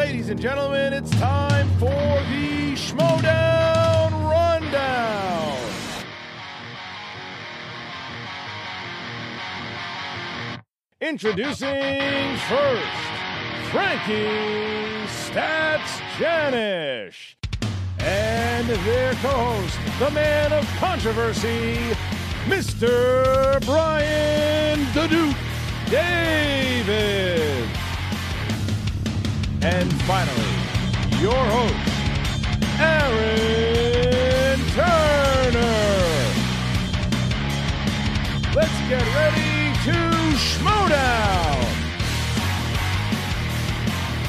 Ladies and gentlemen, it's time for the Schmoedown Rundown. Introducing first, Frankie Stats Janisch. And their co-host, the man of controversy, Mr. Brian the Duke David. And finally, your host, Aaron Turner. Let's get ready to Schmoedown.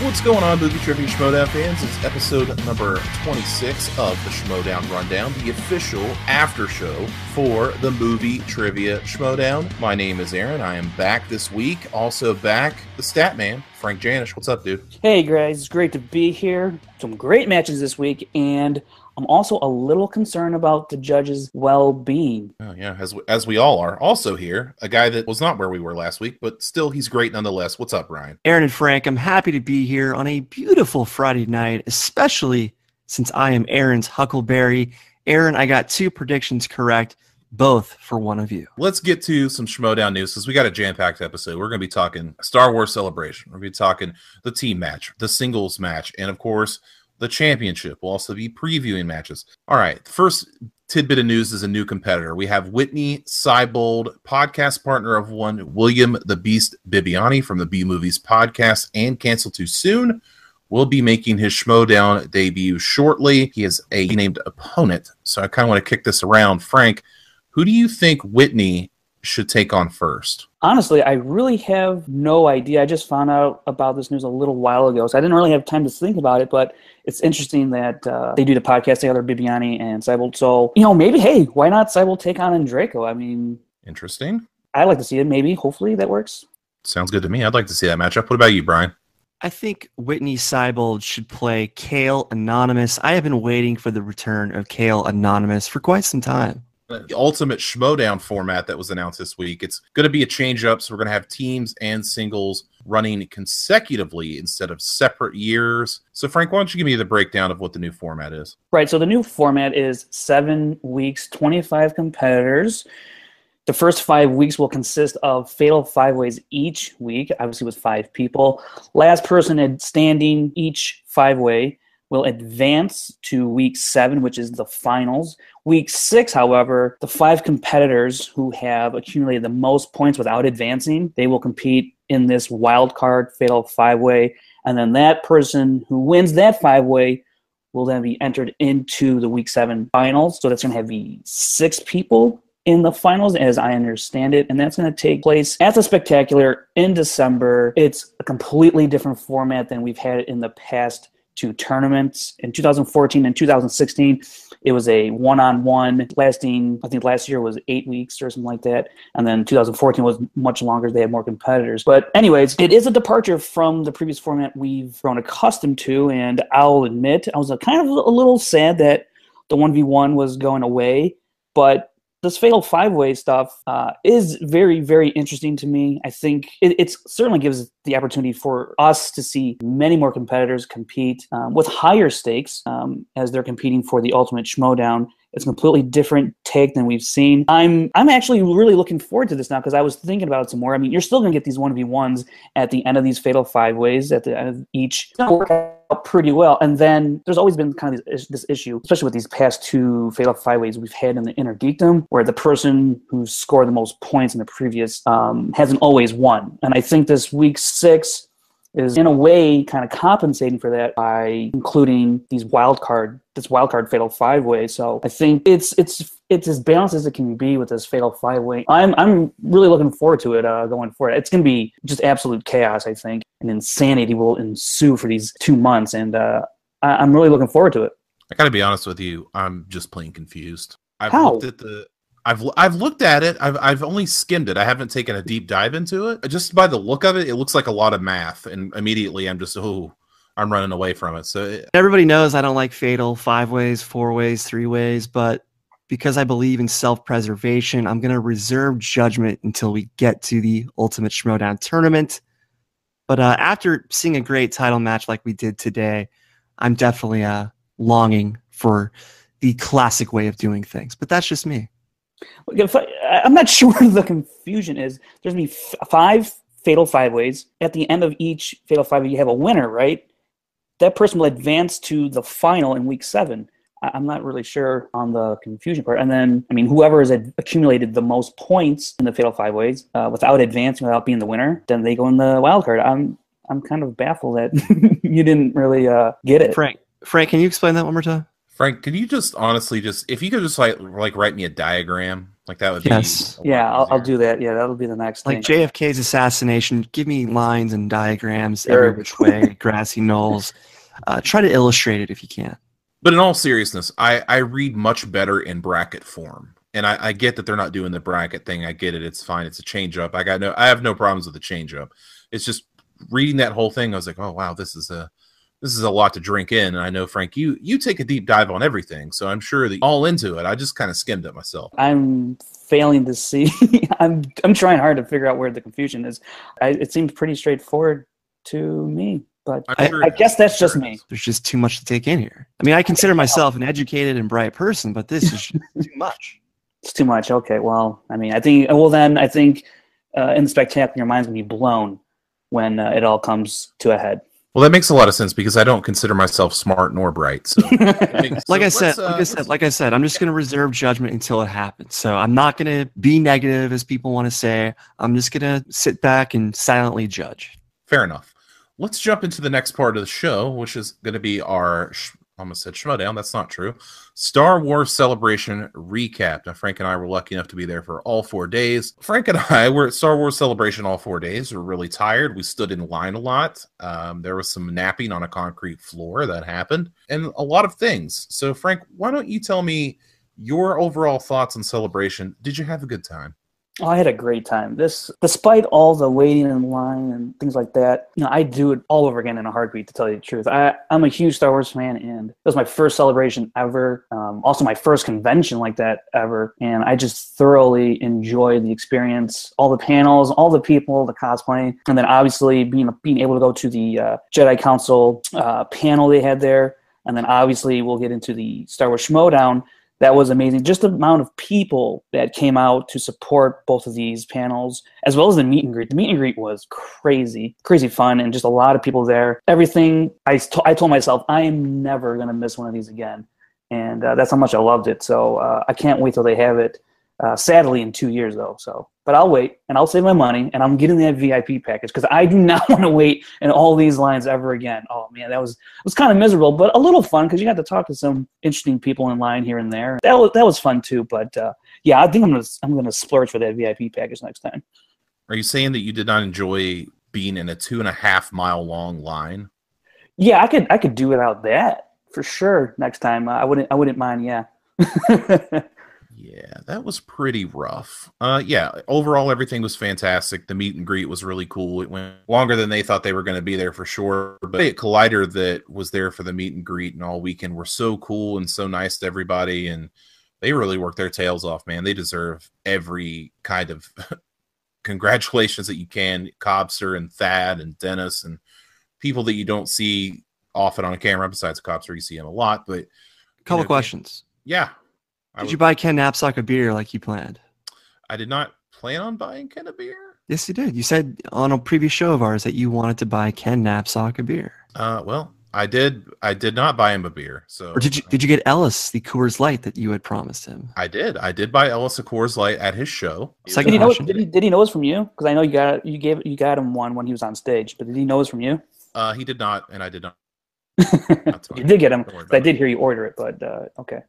What's going on, Movie Trivia Schmoedown fans? It's episode number 26 of the Schmoedown Rundown, the official after show for the Movie Trivia Schmoedown. My name is Aaron. I am back this week. Also back, the stat man, Frank Janisch. What's up, dude? Hey, guys. It's great to be here. Some great matches this week, and I'm also a little concerned about the judges' well-being. Oh, yeah, as we all are. Also here, a guy that was not where we were last week, but still he's great nonetheless. What's up, Ryan? Aaron and Frank, I'm happy to be here on a beautiful Friday night, especially since I am Aaron's Huckleberry. Aaron, I got 2 predictions correct, both for one of you. Let's get to some Schmoedown news because we got a jam-packed episode. We're going to be talking Star Wars Celebration. We're going to be talking the team match, the singles match, and of course, the championship. We'll also be previewing matches. All right, the first tidbit of news is a new competitor. We have Whitney Seibold, podcast partner of one William the Beast Bibbiani from the B Movies podcast and Cancel Too Soon, will be making his Schmoedown debut shortly. He is a named opponent, so I kind of want to kick this around. Frank, who do you think Whitney should take on first? Honestly, I really have no idea. I just found out about this news a little while ago, so I didn't really have time to think about it, but it's interesting that they do the podcast together, Bibbiani and Seibold. So, maybe, hey, why not Seibold take on Draco? I mean... Interesting. I'd like to see it, maybe. Hopefully that works. Sounds good to me. I'd like to see that matchup. What about you, Brian? I think Whitney Seibold should play Kale Anonymous. I have been waiting for the return of Kale Anonymous for quite some time. The Ultimate Schmoedown format that was announced this week. It's going to be a change-up, so we're going to have teams and singles running consecutively instead of separate years. So, Frank, why don't you give me the breakdown of what the new format is? Right, so the new format is 7 weeks, 25 competitors. The first 5 weeks will consist of fatal 5-ways each week, obviously with 5 people. Last person standing each 5-way will advance to week 7, which is the finals. Week 6, however, the 5 competitors who have accumulated the most points without advancing, they will compete in this wild card fatal 5-way, and then that person who wins that 5-way will then be entered into the week 7 finals. So that's going to have 6 people in the finals, as I understand it, and that's going to take place at the Spectacular in December. It's a completely different format than we've had in the past 2 tournaments. In 2014 and 2016, it was a one-on-one lasting, I think last year was 8 weeks or something like that. And then 2014 was much longer. They had more competitors. But anyways, it is a departure from the previous format we've grown accustomed to. And I'll admit, I was kind of a little sad that the 1v1 was going away. But this fatal 5-way stuff is very, very interesting to me. I think it certainly gives the opportunity for us to see many more competitors compete with higher stakes as they're competing for the Ultimate Schmoedown. It's a completely different take than we've seen. I'm actually really looking forward to this now because I was thinking about it some more. I mean, you're still going to get these 1v1s at the end of these fatal 5-ways, at the end of each. It's going to work out pretty well. And then there's always been kind of this issue, especially with these past 2 fatal 5-ways we've had in the Inner Geekdom, where the person who scored the most points in the previous hasn't always won. And I think this week 6 is in a way kind of compensating for that by including this wild card fatal 5-way. So I think it's as balanced as it can be with this fatal 5-way. I'm really looking forward to it going forward. It's going to be just absolute chaos, I think, and insanity will ensue for these 2 months, and I'm really looking forward to it. I got to be honest with you. I'm just plain confused. How? I've looked at it. I've only skimmed it. I haven't taken a deep dive into it. Just by the look of it, it looks like a lot of math, and immediately I'm just I'm running away from it. So everybody knows I don't like fatal 5-ways, 4-ways, 3-ways, but because I believe in self-preservation, I'm going to reserve judgment until we get to the Ultimate Schmoedown tournament. But after seeing a great title match like we did today, I'm definitely longing for the classic way of doing things. But that's just me. I'm not sure what the confusion is. There's going to be 5 fatal 5-ways. At the end of each fatal 5-way, you have a winner, right? That person will advance to the final in week 7. I'm not really sure on the confusion part. And then, I mean, whoever has accumulated the most points in the fatal 5-ways without advancing, without being the winner, then they go in the wild card. I'm kind of baffled that you didn't really get it. Frank, can you explain that one more time? Frank, can you just honestly if you could just like write me a diagram, like that would be. Yes. Yeah, I'll do that. Yeah, that'll be the next thing. Like JFK's assassination, give me lines and diagrams every which way, grassy knolls. Try to illustrate it if you can. But in all seriousness, I read much better in bracket form. And I get that they're not doing the bracket thing. I get it. It's fine. It's a change up. I have no problems with the change up. It's just reading that whole thing. I was like, oh wow, this is a lot to drink in. And I know, Frank, you take a deep dive on everything. So I'm sure that all into it. I just kind of skimmed it myself. I'm failing to see. I'm trying hard to figure out where the confusion is. It seems pretty straightforward to me. But I guess that's just me. There's just too much to take in here. I mean, I consider myself an educated and bright person, but this is too much. It's too much. Okay, well, I mean, I think in the spectacular, your mind's going to be blown when it all comes to a head. Well, that makes a lot of sense because I don't consider myself smart nor bright. So, like I said, I'm just going to reserve judgment until it happens. So I'm not going to be negative, as people want to say. I'm just going to sit back and silently judge. Fair enough. Let's jump into the next part of the show, which is going to be our, I almost said Schmoedown, that's not true, Star Wars Celebration recap. Now, Frank and I were lucky enough to be there for all 4 days. Frank and I were at Star Wars Celebration all 4 days. We were really tired. We stood in line a lot. There was some napping on a concrete floor that happened, and a lot of things. So, Frank, why don't you tell me your overall thoughts on Celebration? Did you have a good time? Oh, I had a great time. Despite all the waiting in line and things like that, I'd do it all over again in a heartbeat, to tell you the truth. I'm a huge Star Wars fan, and it was my first celebration ever. Also my first convention like that ever. And I just thoroughly enjoyed the experience, all the panels, all the people, the cosplay, and then obviously being able to go to the Jedi Council panel they had there. And then obviously we'll get into the Star Wars Schmoedown. That was amazing. Just the amount of people that came out to support both of these panels, as well as the meet and greet. The meet and greet was crazy fun, and just a lot of people there. Everything, I told myself, I am never going to miss one of these again. And that's how much I loved it. So I can't wait till they have it. Sadly, in 2 years, though. But I'll wait, and I'll save my money, and I'm getting that VIP package because I do not want to wait in all these lines ever again. Oh man, it was kind of miserable, but a little fun because you got to talk to some interesting people in line here and there. That was fun too. But yeah, I think I'm gonna splurge for that VIP package next time. Are you saying that you did not enjoy being in a 2.5 mile long line? Yeah, I could do without that for sure next time. I wouldn't mind. Yeah. Yeah, that was pretty rough. Yeah, overall, everything was fantastic. The meet and greet was really cool. It went longer than they thought they were going to be there for sure. But Collider that was there for the meet and greet and all weekend were so cool and so nice to everybody. And they really worked their tails off, man. They deserve every kind of congratulations that you can. Cobster and Thad and Dennis and people that you don't see often on camera, besides Cobster, you see him a lot. But couple questions. Yeah. Did you buy Ken Knapsack a beer like you planned? I did not plan on buying Ken a beer. Yes, you did. You said on a previous show of ours that you wanted to buy Ken Knapsack a beer. Well, I did not buy him a beer. So, or did you get Ellis the Coors Light that you had promised him? I did. I did buy Ellis a Coors Light at his show. Did he know it was from you? Because I know you got him one when he was on stage. But did he know it was from you? He did not, and I did not. You did get him. I did hear you order it, but okay.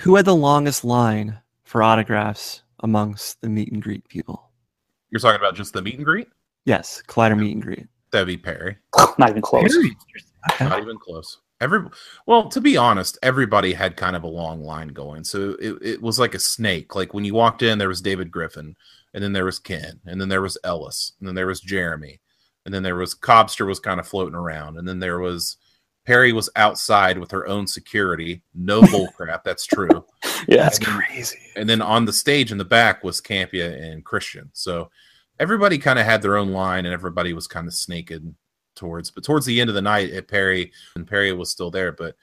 Who had the longest line for autographs amongst the meet and greet people? You're talking about just the meet and greet? Yes, Collider meet and greet. That'd be Perri. Not even close. Okay. Not even close. Well, to be honest, everybody had kind of a long line going. So it was like a snake. Like when you walked in, there was David Griffin, and then there was Ken, and then there was Ellis, and then there was Jeremy, and then there was Cobster was kind of floating around, and then there was Perri was outside with her own security. No bullcrap. That's true. Yeah, that's crazy. And then on the stage in the back was Campia and Christian. So everybody kind of had their own line, and everybody was kind of snaking towards. But towards the end of the night at Perri, and Perri was still there, but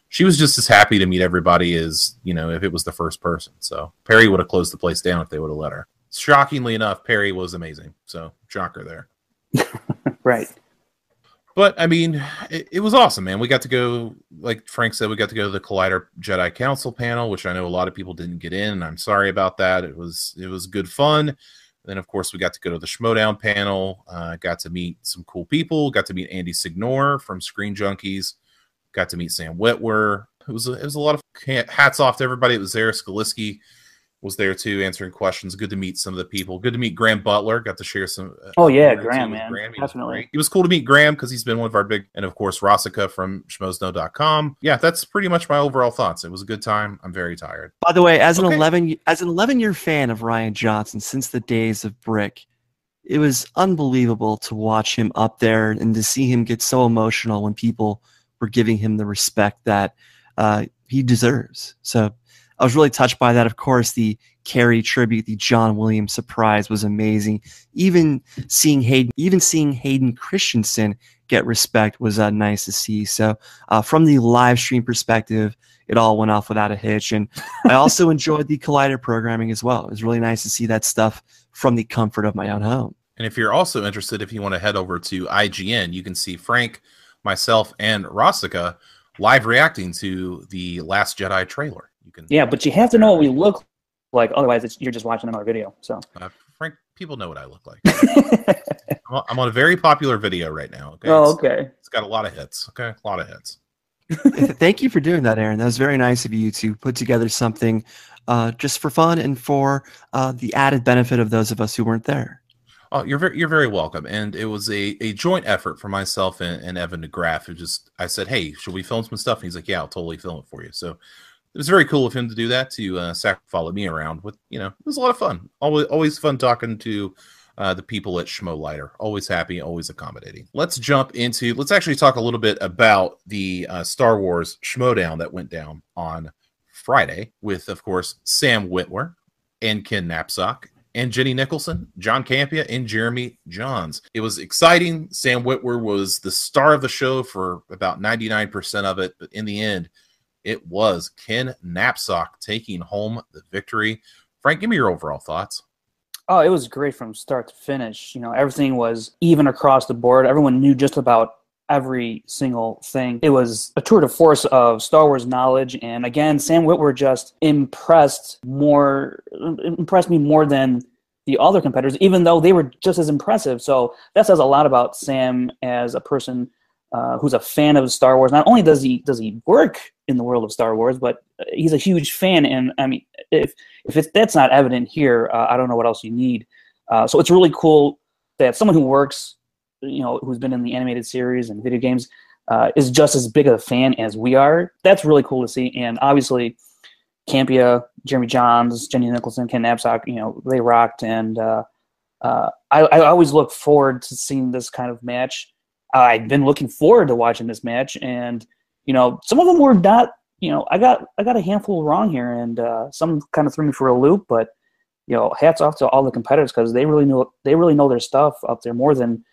she was just as happy to meet everybody as, you know, if it was the first person. So Perri would have closed the place down if they would have let her. Shockingly enough, Perri was amazing. So shocker there. Right. But I mean, it was awesome, man. We got to go, like Frank said, we got to go to the Collider Jedi Council panel, which I know a lot of people didn't get in, and I'm sorry about that. It was good fun. Then, of course, we got to go to the Schmoedown panel. Got to meet some cool people. Got to meet Andy Signore from Screen Junkies. Got to meet Sam Witwer. It was a lot of hats off to everybody that was there. Skaliski was there too, answering questions. Good to meet some of the people. Good to meet Graham Butler. Got to share some. Oh yeah, Graham, man, definitely. It was cool to meet Graham because he's been one of our big, and of course Rocha from Schmoedown.com. Yeah, that's pretty much my overall thoughts. It was a good time. I'm very tired. By the way, as an 11-year fan of Rian Johnson since the days of Brick, it was unbelievable to watch him up there and to see him get so emotional when people were giving him the respect that he deserves. So I was really touched by that. Of course, the Carrie tribute, the John Williams surprise was amazing. Even seeing Hayden Christensen get respect was nice to see. So from the live stream perspective, it all went off without a hitch. And I also enjoyed the Collider programming as well. It was really nice to see that stuff from the comfort of my own home. And if you're also interested, if you want to head over to IGN, you can see Frank, myself, and Rocha live reacting to the Last Jedi trailer. Yeah, but you have to know what we look like. Otherwise, you're just watching another video. So, Frank, people know what I look like. I'm on a very popular video right now. Okay? Oh, okay. It's got a lot of hits. Okay, a lot of hits. Thank you for doing that, Aaron. That was very nice of you to put together something just for fun and for the added benefit of those of us who weren't there. Oh, you're very welcome. And it was a joint effort for myself and Evan DeGraff. I said, hey, should we film some stuff? And he's like, yeah, I'll totally film it for you. So it was very cool of him to do that, to follow me around with, you know, it was a lot of fun. Always fun talking to the people at Schmoedown. Always happy, always accommodating. Let's actually talk a little bit about the Star Wars Schmoedown that went down on Friday with, of course, Sam Witwer and Ken Knapsack and Jenny Nicholson, John Campea, and Jeremy Johns. It was exciting. Sam Witwer was the star of the show for about 99% of it, but in the end, it was Ken Knapsack taking home the victory. Frank, give me your overall thoughts. Oh, it was great from start to finish. You know, everything was even across the board. Everyone knew just about every single thing. It was a tour de force of Star Wars knowledge. And again, Sam Witwer just impressed me more than the other competitors, even though they were just as impressive. So that says a lot about Sam as a person who's a fan of Star Wars. Not only does he work in the world of Star Wars, but he's a huge fan. And I mean, if that's not evident here, I don't know what else you need. So it's really cool that someone who works, you know, who's been in the animated series and video games, is just as big of a fan as we are. That's really cool to see. And obviously, Campea, Jeremy Johns, Jenny Nicholson, Ken Knapsack, you know, they rocked. And I always look forward to seeing this kind of match. I've been looking forward to watching this match, and you know, some of them were not. You know, I got a handful wrong here, and some kind of threw me for a loop. But you know, hats off to all the competitors because they really know their stuff up there more than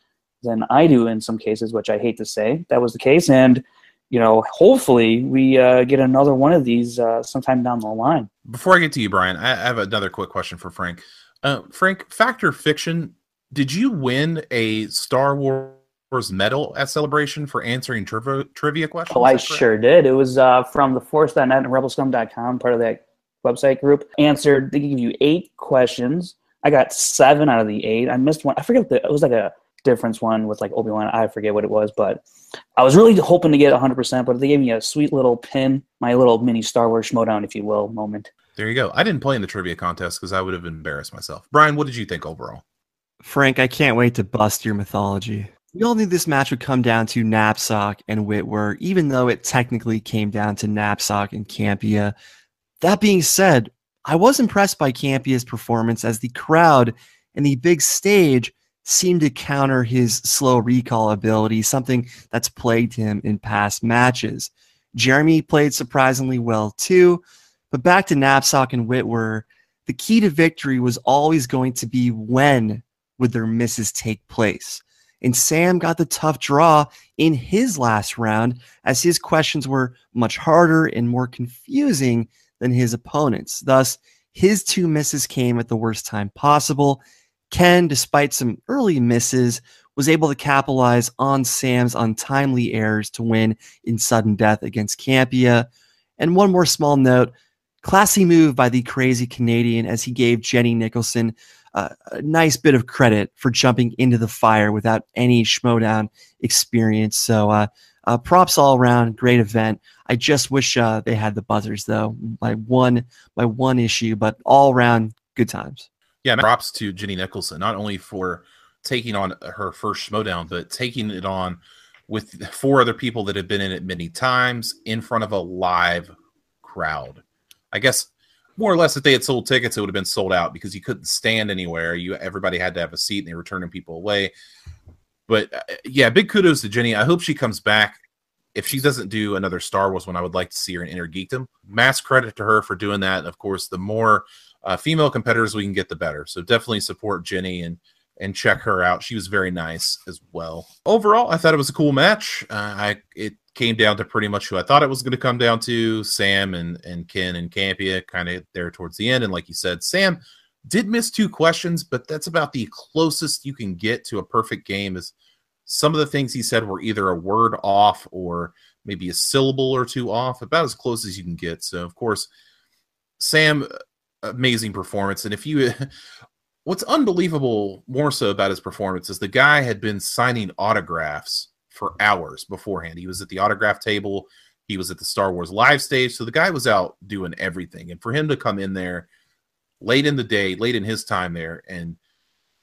I do in some cases, which I hate to say that was the case. And you know, hopefully we get another one of these sometime down the line. Before I get to you, Brian, I have another quick question for Frank. Frank, Fact or Fiction, did you win a Star Wars medal at Celebration for answering trivia questions? Oh, I sure did. It was from the Force.net and rebelscum.com, part of that website group. They give you 8 questions. I got 7 out of the 8. I missed one. I forget it was like a difference one with like Obi-Wan. I forget what it was, but I was really hoping to get 100%, but they gave me a sweet little pin, my little mini Star Wars Schmoedown, if you will, moment. There you go. I didn't play in the trivia contest because I would have embarrassed myself. Brian, what did you think overall? Frank, I can't wait to bust your mythology. We all knew this match would come down to Knapsack and Witwer, even though it technically came down to Knapsack and Campea. That being said, I was impressed by Campea's performance as the crowd and the big stage seemed to counter his slow recall ability, something that's plagued him in past matches. Jeremy played surprisingly well too, but back to Knapsack and Witwer, the key to victory was always going to be when would their misses take place. and Sam got the tough draw in his last round, as his questions were much harder and more confusing than his opponents. Thus, his 2 misses came at the worst time possible. Ken, despite some early misses, was able to capitalize on Sam's untimely errors to win in sudden death against Campia. And one more small note, classy move by the crazy Canadian, as he gave Jenny Nicholson a nice bit of credit for jumping into the fire without any Schmoedown experience. So props all around, great event. I just wish they had the buzzers though. My one issue, but all around good times. Yeah, props to Jenny Nicholson, not only for taking on her first Schmoedown, but taking it on with 4 other people that have been in it many times in front of a live crowd. I guess more or less if they had sold tickets, it would have been sold out because you couldn't stand anywhere. Everybody had to have a seat, and they were turning people away. But yeah, big kudos to Jenny. I hope she comes back. If she doesn't do another Star Wars one, I would like to see her in Inner Geekdom. Mass credit to her for doing that. And of course, the more female competitors we can get, the better. So definitely support Jenny and check her out. She was very nice as well. Overall, I thought it was a cool match. It came down to pretty much who I thought it was going to come down to, Sam and Ken and Campia, kind of there towards the end. And like you said, Sam did miss 2 questions, but that's about the closest you can get to a perfect game. Is some of the things he said were either a word off or maybe a syllable or 2 off, about as close as you can get. So, of course, Sam, amazing performance. And what's unbelievable more so about his performance is the guy had been signing autographs for hours beforehand. He was at the autograph table. He was at the Star Wars live stage. So the guy was out doing everything. And for him to come in there late in the day, late in his time there, and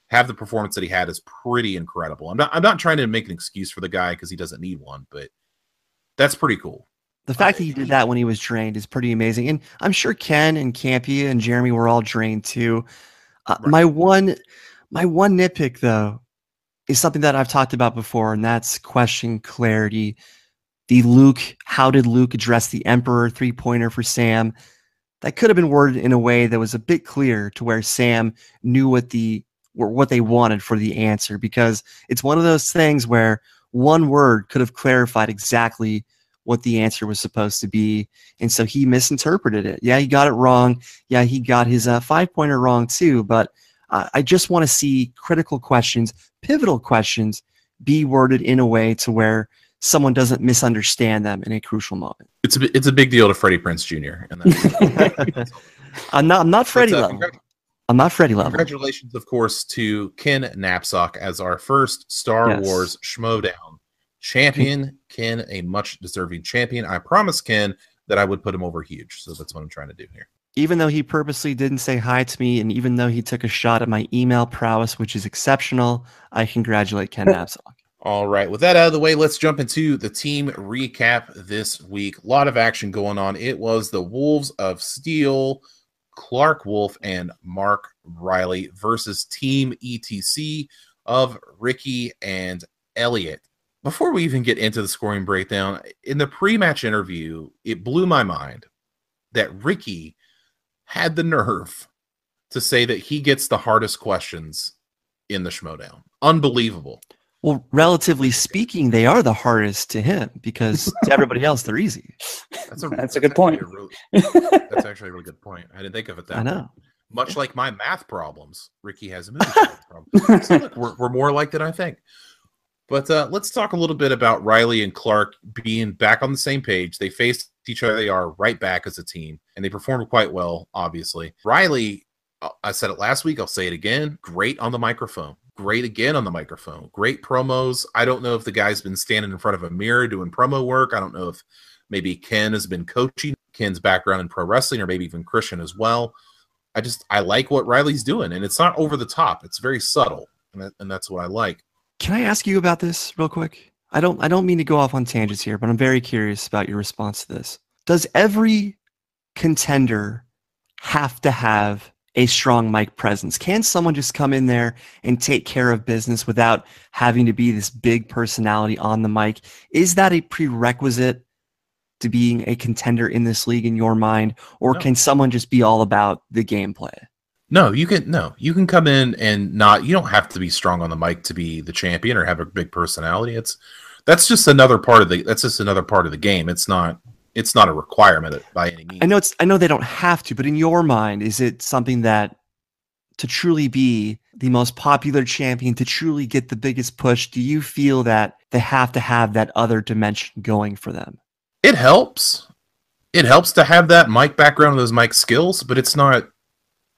have the performance that he had is pretty incredible. I'm not trying to make an excuse for the guy because he doesn't need one, but that's pretty cool. The fact that he did that when he was drained is pretty amazing. And I'm sure Ken and Campia and Jeremy were all drained too. Right. My one nitpick though is something that I've talked about before, and that's question clarity. How did Luke address the Emperor 3-pointer for Sam? That could have been worded in a way that was a bit clear to where Sam knew what they wanted for the answer, because it's one of those things where one word could have clarified exactly what the answer was supposed to be. And so he misinterpreted it. Yeah, he got it wrong. Yeah, he got his 5-pointer wrong too. But I just want to see critical questions, pivotal questions, be worded in a way to where someone doesn't misunderstand them in a crucial moment. It's a big deal to Freddie Prinze Jr. And I'm not Freddie level. I'm not Freddie level. Congratulations, of course, to Ken Knapsack as our first Star Wars Schmoedown champion. Ken, a much deserving champion. I promised Ken that I would put him over huge, so that's what I'm trying to do here. Even though he purposely didn't say hi to me, and even though he took a shot at my email prowess, which is exceptional, I congratulate Ken Knapsack. All right, with that out of the way, let's jump into the team recap this week. A lot of action going on. It was the Wolves of Steel, Clark Wolf and Mark Reilly versus Team ETC of Ricky and Elliot. Before we even get into the scoring breakdown, in the pre-match interview, it blew my mind that Ricky had the nerve to say that he gets the hardest questions in the Schmoedown. Unbelievable. Well, relatively speaking, they are the hardest to him, because to everybody else, they're easy. That's a good point. That's actually a really good point. I didn't think of it that way. I know. Much like my math problems, Ricky has a movie problem. So look, we're more alike than I think. But let's talk a little bit about Reilly and Clark being back on the same page. They faced each other. They are right back as a team, and they performed quite well, obviously. Reilly, I said it last week, I'll say it again, great on the microphone. Great again on the microphone. Great promos. I don't know if the guy's been standing in front of a mirror doing promo work. I don't know if maybe Ken has been coaching. Ken's background in pro wrestling, or maybe even Christian as well. I like what Reilly's doing, and it's not over the top. It's very subtle, and that's what I like. Can I ask you about this real quick? I don't mean to go off on tangents here, but I'm very curious about your response to this. Does every contender have to have a strong mic presence? Can someone just come in there and take care of business without having to be this big personality on the mic? Is that a prerequisite to being a contender in this league in your mind? Or can someone just be all about the gameplay? No, you can come in and not. You don't have to be strong on the mic to be the champion or have a big personality. That's just another part of the game. It's not a requirement by any means. I know they don't have to, but in your mind, is it something that to truly be the most popular champion, to truly get the biggest push, do you feel that they have to have that other dimension going for them? It helps. It helps to have that mic background and those mic skills, but it's not.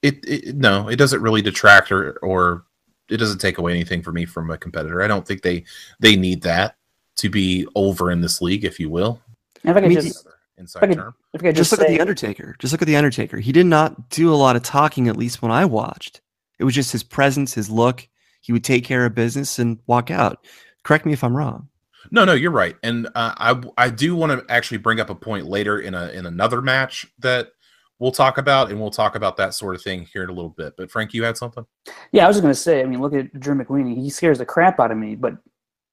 It doesn't really detract or it doesn't take away anything for me from a competitor. I don't think they need that to be over in this league, if you will. If I could just look at the Undertaker. Just look at the Undertaker. He did not do a lot of talking, at least when I watched. It was just his presence, his look. He would take care of business and walk out. Correct me if I'm wrong. No, you're right. And I do want to actually bring up a point later in another match that we'll talk about, and we'll talk about that sort of thing here in a little bit. But Frank, you had something? Yeah, I was just going to say, I mean, look at Drew McWeeny. He scares the crap out of me, but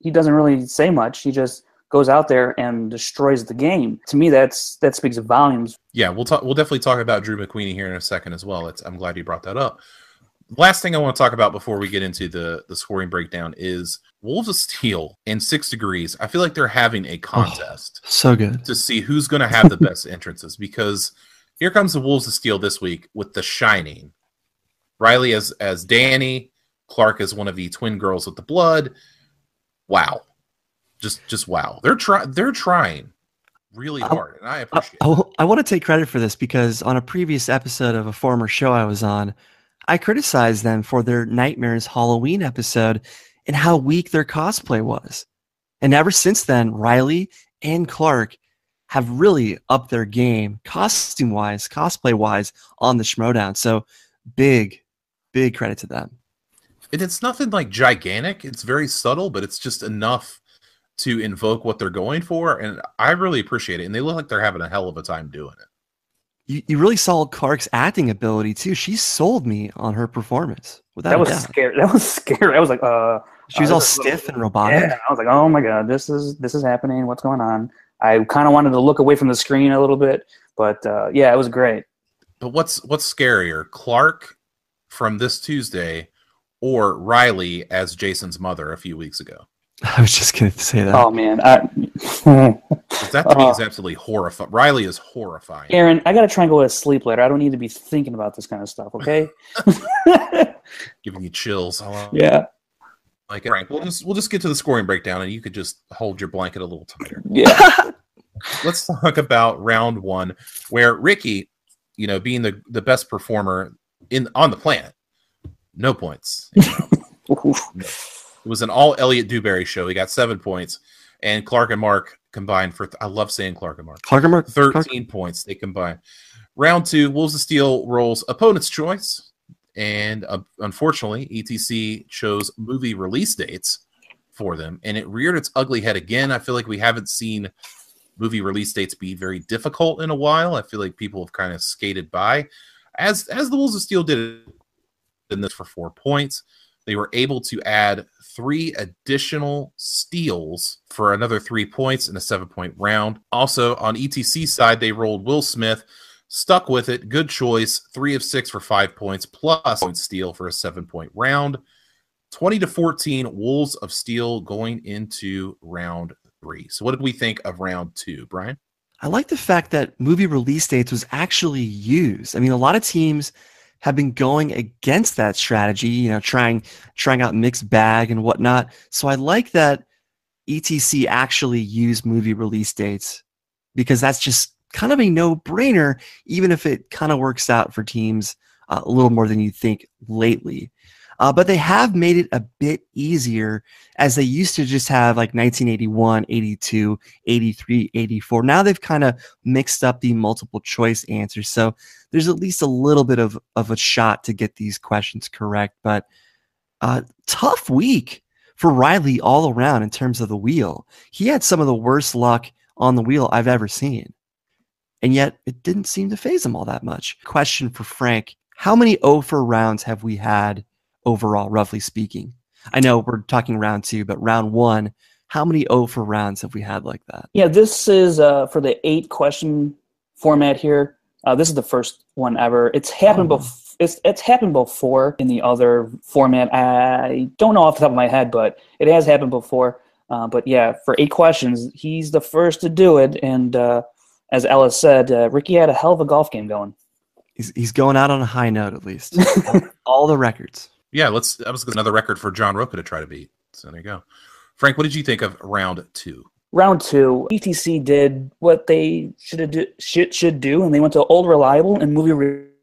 he doesn't really say much. He just goes out there and destroys the game. To me, that speaks volumes. Yeah, we'll definitely talk about Drew McWeeny here in a second as well. I'm glad you brought that up. Last thing I want to talk about before we get into the scoring breakdown is Wolves of Steel and 6 Degrees. I feel like they're having a contest. So good. To see who's going to have the best entrances, because here comes the Wolves of Steel this week with The Shining. Reilly as Danny, Clark as one of the twin girls with the blood. Wow. Just wow. They're trying really hard, and I appreciate it. I want to take credit for this because on a previous episode of a former show I was on, I criticized them for their Nightmares Halloween episode and how weak their cosplay was. And ever since then, Reilly and Clark have really upped their game costume-wise, cosplay-wise on the Schmoedown. So big credit to them. And it's nothing like gigantic. It's very subtle, but it's just enough to invoke what they're going for. And I really appreciate it. And they look like they're having a hell of a time doing it. You really saw Clark's acting ability too. She sold me on her performance. That was scary. That was scary. I was like, she was all stiff and robotic. Yeah, I was like, oh my god, this is happening. What's going on? I kind of wanted to look away from the screen a little bit, but yeah, it was great. But what's scarier, Clark from this Tuesday or Reilly as Jason's mother a few weeks ago? I was just going to say that. Oh man, that to me is absolutely horrifying. Reilly is horrifying. Aaron, I got to try and go to sleep later. I don't need to be thinking about this kind of stuff. Okay. Giving you chills. Yeah. Like Frank, we'll just get to the scoring breakdown, and you could just hold your blanket a little tighter. Yeah. Let's talk about round one, where Ricky, being the best performer on the planet, no points. No. It was an all Elliot Dewberry show. He got 7 points, and Clark and Mark combined for. I love saying Clark and Mark. 13 points they combined. Round two, Wolves of Steel rolls opponent's choice, and unfortunately, ETC chose movie release dates for them, and it reared its ugly head again. I feel like we haven't seen movie release dates be very difficult in a while. I feel like people have kind of skated by, as the Wolves of Steel did in this for 4 points. They were able to add 3 additional steals for another 3 points in a 7-point round. Also, on ETC side, they rolled Will Smith, stuck with it. Good choice. 3 of 6 for 5 points, plus point steal for a 7-point round. 20-14, Wolves of Steel going into round 3. So what did we think of round 2, Brian? I like the fact that movie release dates was actually used. I mean, a lot of teams have been going against that strategy, trying out mixed bag and whatnot. So I like that ETC actually used movie release dates, because that's just kind of a no-brainer, even if it kind of works out for teams a little more than you think lately. But they have made it a bit easier, as they used to just have like 1981, 82, 83, 84. Now they've kind of mixed up the multiple choice answers. So there's at least a little bit of a shot to get these questions correct. But tough week for Reilly all around in terms of the wheel. He had some of the worst luck on the wheel I've ever seen. And yet it didn't seem to faze him all that much. Question for Frank: how many 0-for rounds have we had overall, roughly speaking? I know we're talking round 2, but round 1, how many 0-for rounds have we had like that? Yeah, this is for the 8-question format here. This is the first one ever. It's happened It's happened before in the other format. I don't know off the top of my head, but it has happened before. But yeah, for 8 questions, he's the first to do it. And as Ellis said, Ricky had a hell of a golf game going. He's going out on a high note, at least. all the records. Yeah, that was another record for John Rocha to try to beat. So there you go. Frank, what did you think of round 2? Round 2, ETC did what they should do, and they went to old reliable and movie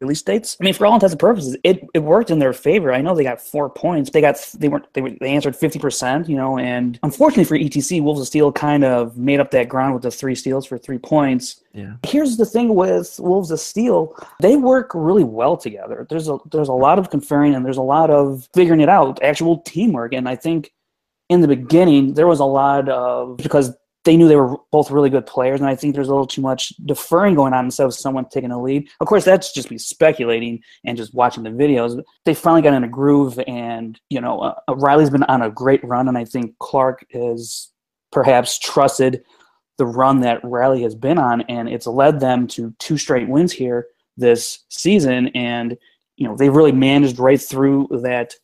release dates. I mean, for all intents and purposes, it worked in their favor. I know they got 4 points. They answered 50%, and unfortunately for ETC, Wolves of Steel kind of made up that ground with the 3 steals for 3 points. Yeah. Here's the thing with Wolves of Steel: they work really well together. There's a lot of conferring and there's a lot of figuring it out, actual teamwork, and I think in the beginning, there was a lot of, because they knew they were both really good players, and I think there's a little too much deferring going on instead of someone taking a lead. Of course, that's just me speculating and just watching the videos. They finally got in a groove, and, Reilly's been on a great run, and I think Clark has perhaps trusted the run that Reilly has been on, and it's led them to 2 straight wins here this season, and, they've really managed right through that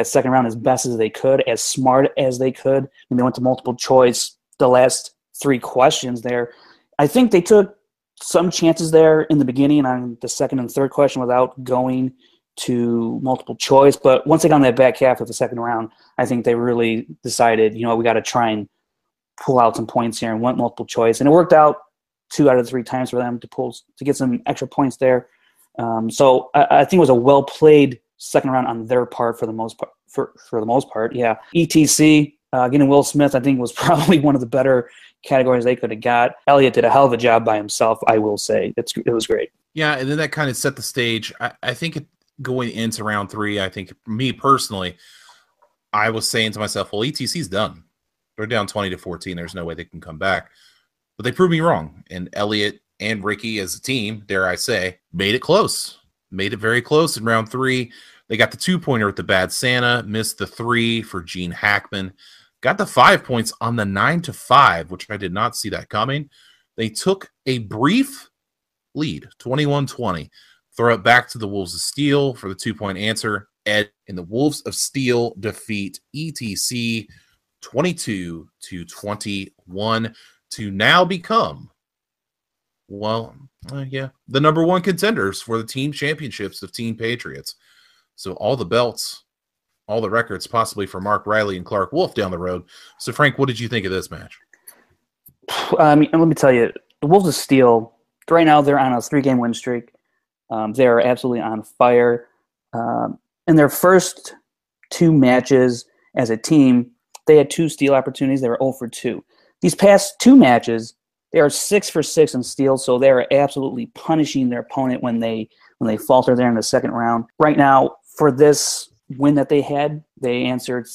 second round as best as they could, as smart as they could, and they went to multiple choice the last 3 questions there. I think they took some chances there in the beginning on the second and third question without going to multiple choice, but once they got on that back half of the second round, I think they really decided, we got to try and pull out some points here and went multiple choice, and it worked out 2 out of the 3 times for them to get some extra points there. So I think it was a well-played second round on their part for the most part. For the most part, yeah. ETC getting Will Smith, I think, was probably one of the better categories they could have got. Elliott did a hell of a job by himself, I will say. It was great. Yeah, and then that kind of set the stage. I think going into round 3, I think me personally, I was saying to myself, well, ETC's done. They're down 20-14. There's no way they can come back. But they proved me wrong. And Elliott and Ricky as a team, dare I say, made it close. Made it very close in round 3. They got the 2-pointer with the Bad Santa, missed the 3 for Gene Hackman, got the 5 points on the 9-5, which I did not see that coming. They took a brief lead, 21-20. Throw it back to the Wolves of Steel for the 2-point answer. Ed and the Wolves of Steel defeat ETC 22-21 to now become, the number 1 contenders for the team championships of Team Patriots. So all the belts, all the records, possibly for Mark Reilly and Clark Wolf down the road. So, Frank, what did you think of this match? Let me tell you, the Wolves of Steel, right now they're on a 3-game win streak. They're absolutely on fire. In their first 2 matches as a team, they had 2 steal opportunities. They were 0 for 2. These past 2 matches, they are 6 for 6 in steals, so they are absolutely punishing their opponent when they falter there in the second round. Right now, for this win that they had, they answered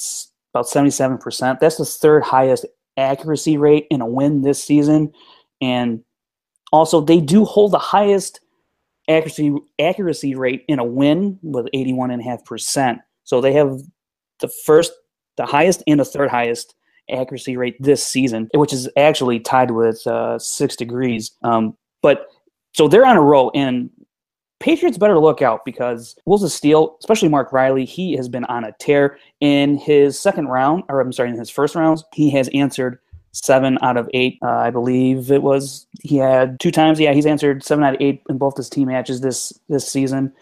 about 77%. That's the 3rd highest accuracy rate in a win this season. And also, they do hold the highest accuracy rate in a win with 81.5%. So they have the highest and the 3rd highest accuracy rate this season, which is actually tied with 6 degrees. But so they're on a roll, and Patriots better look out, because Wolves of Steel, especially Mark Reilly, he has been on a tear. In his in his first rounds, he has answered 7 out of 8. I believe it was, he had 2 times. Yeah, he's answered 7 out of 8 in both his team matches this season.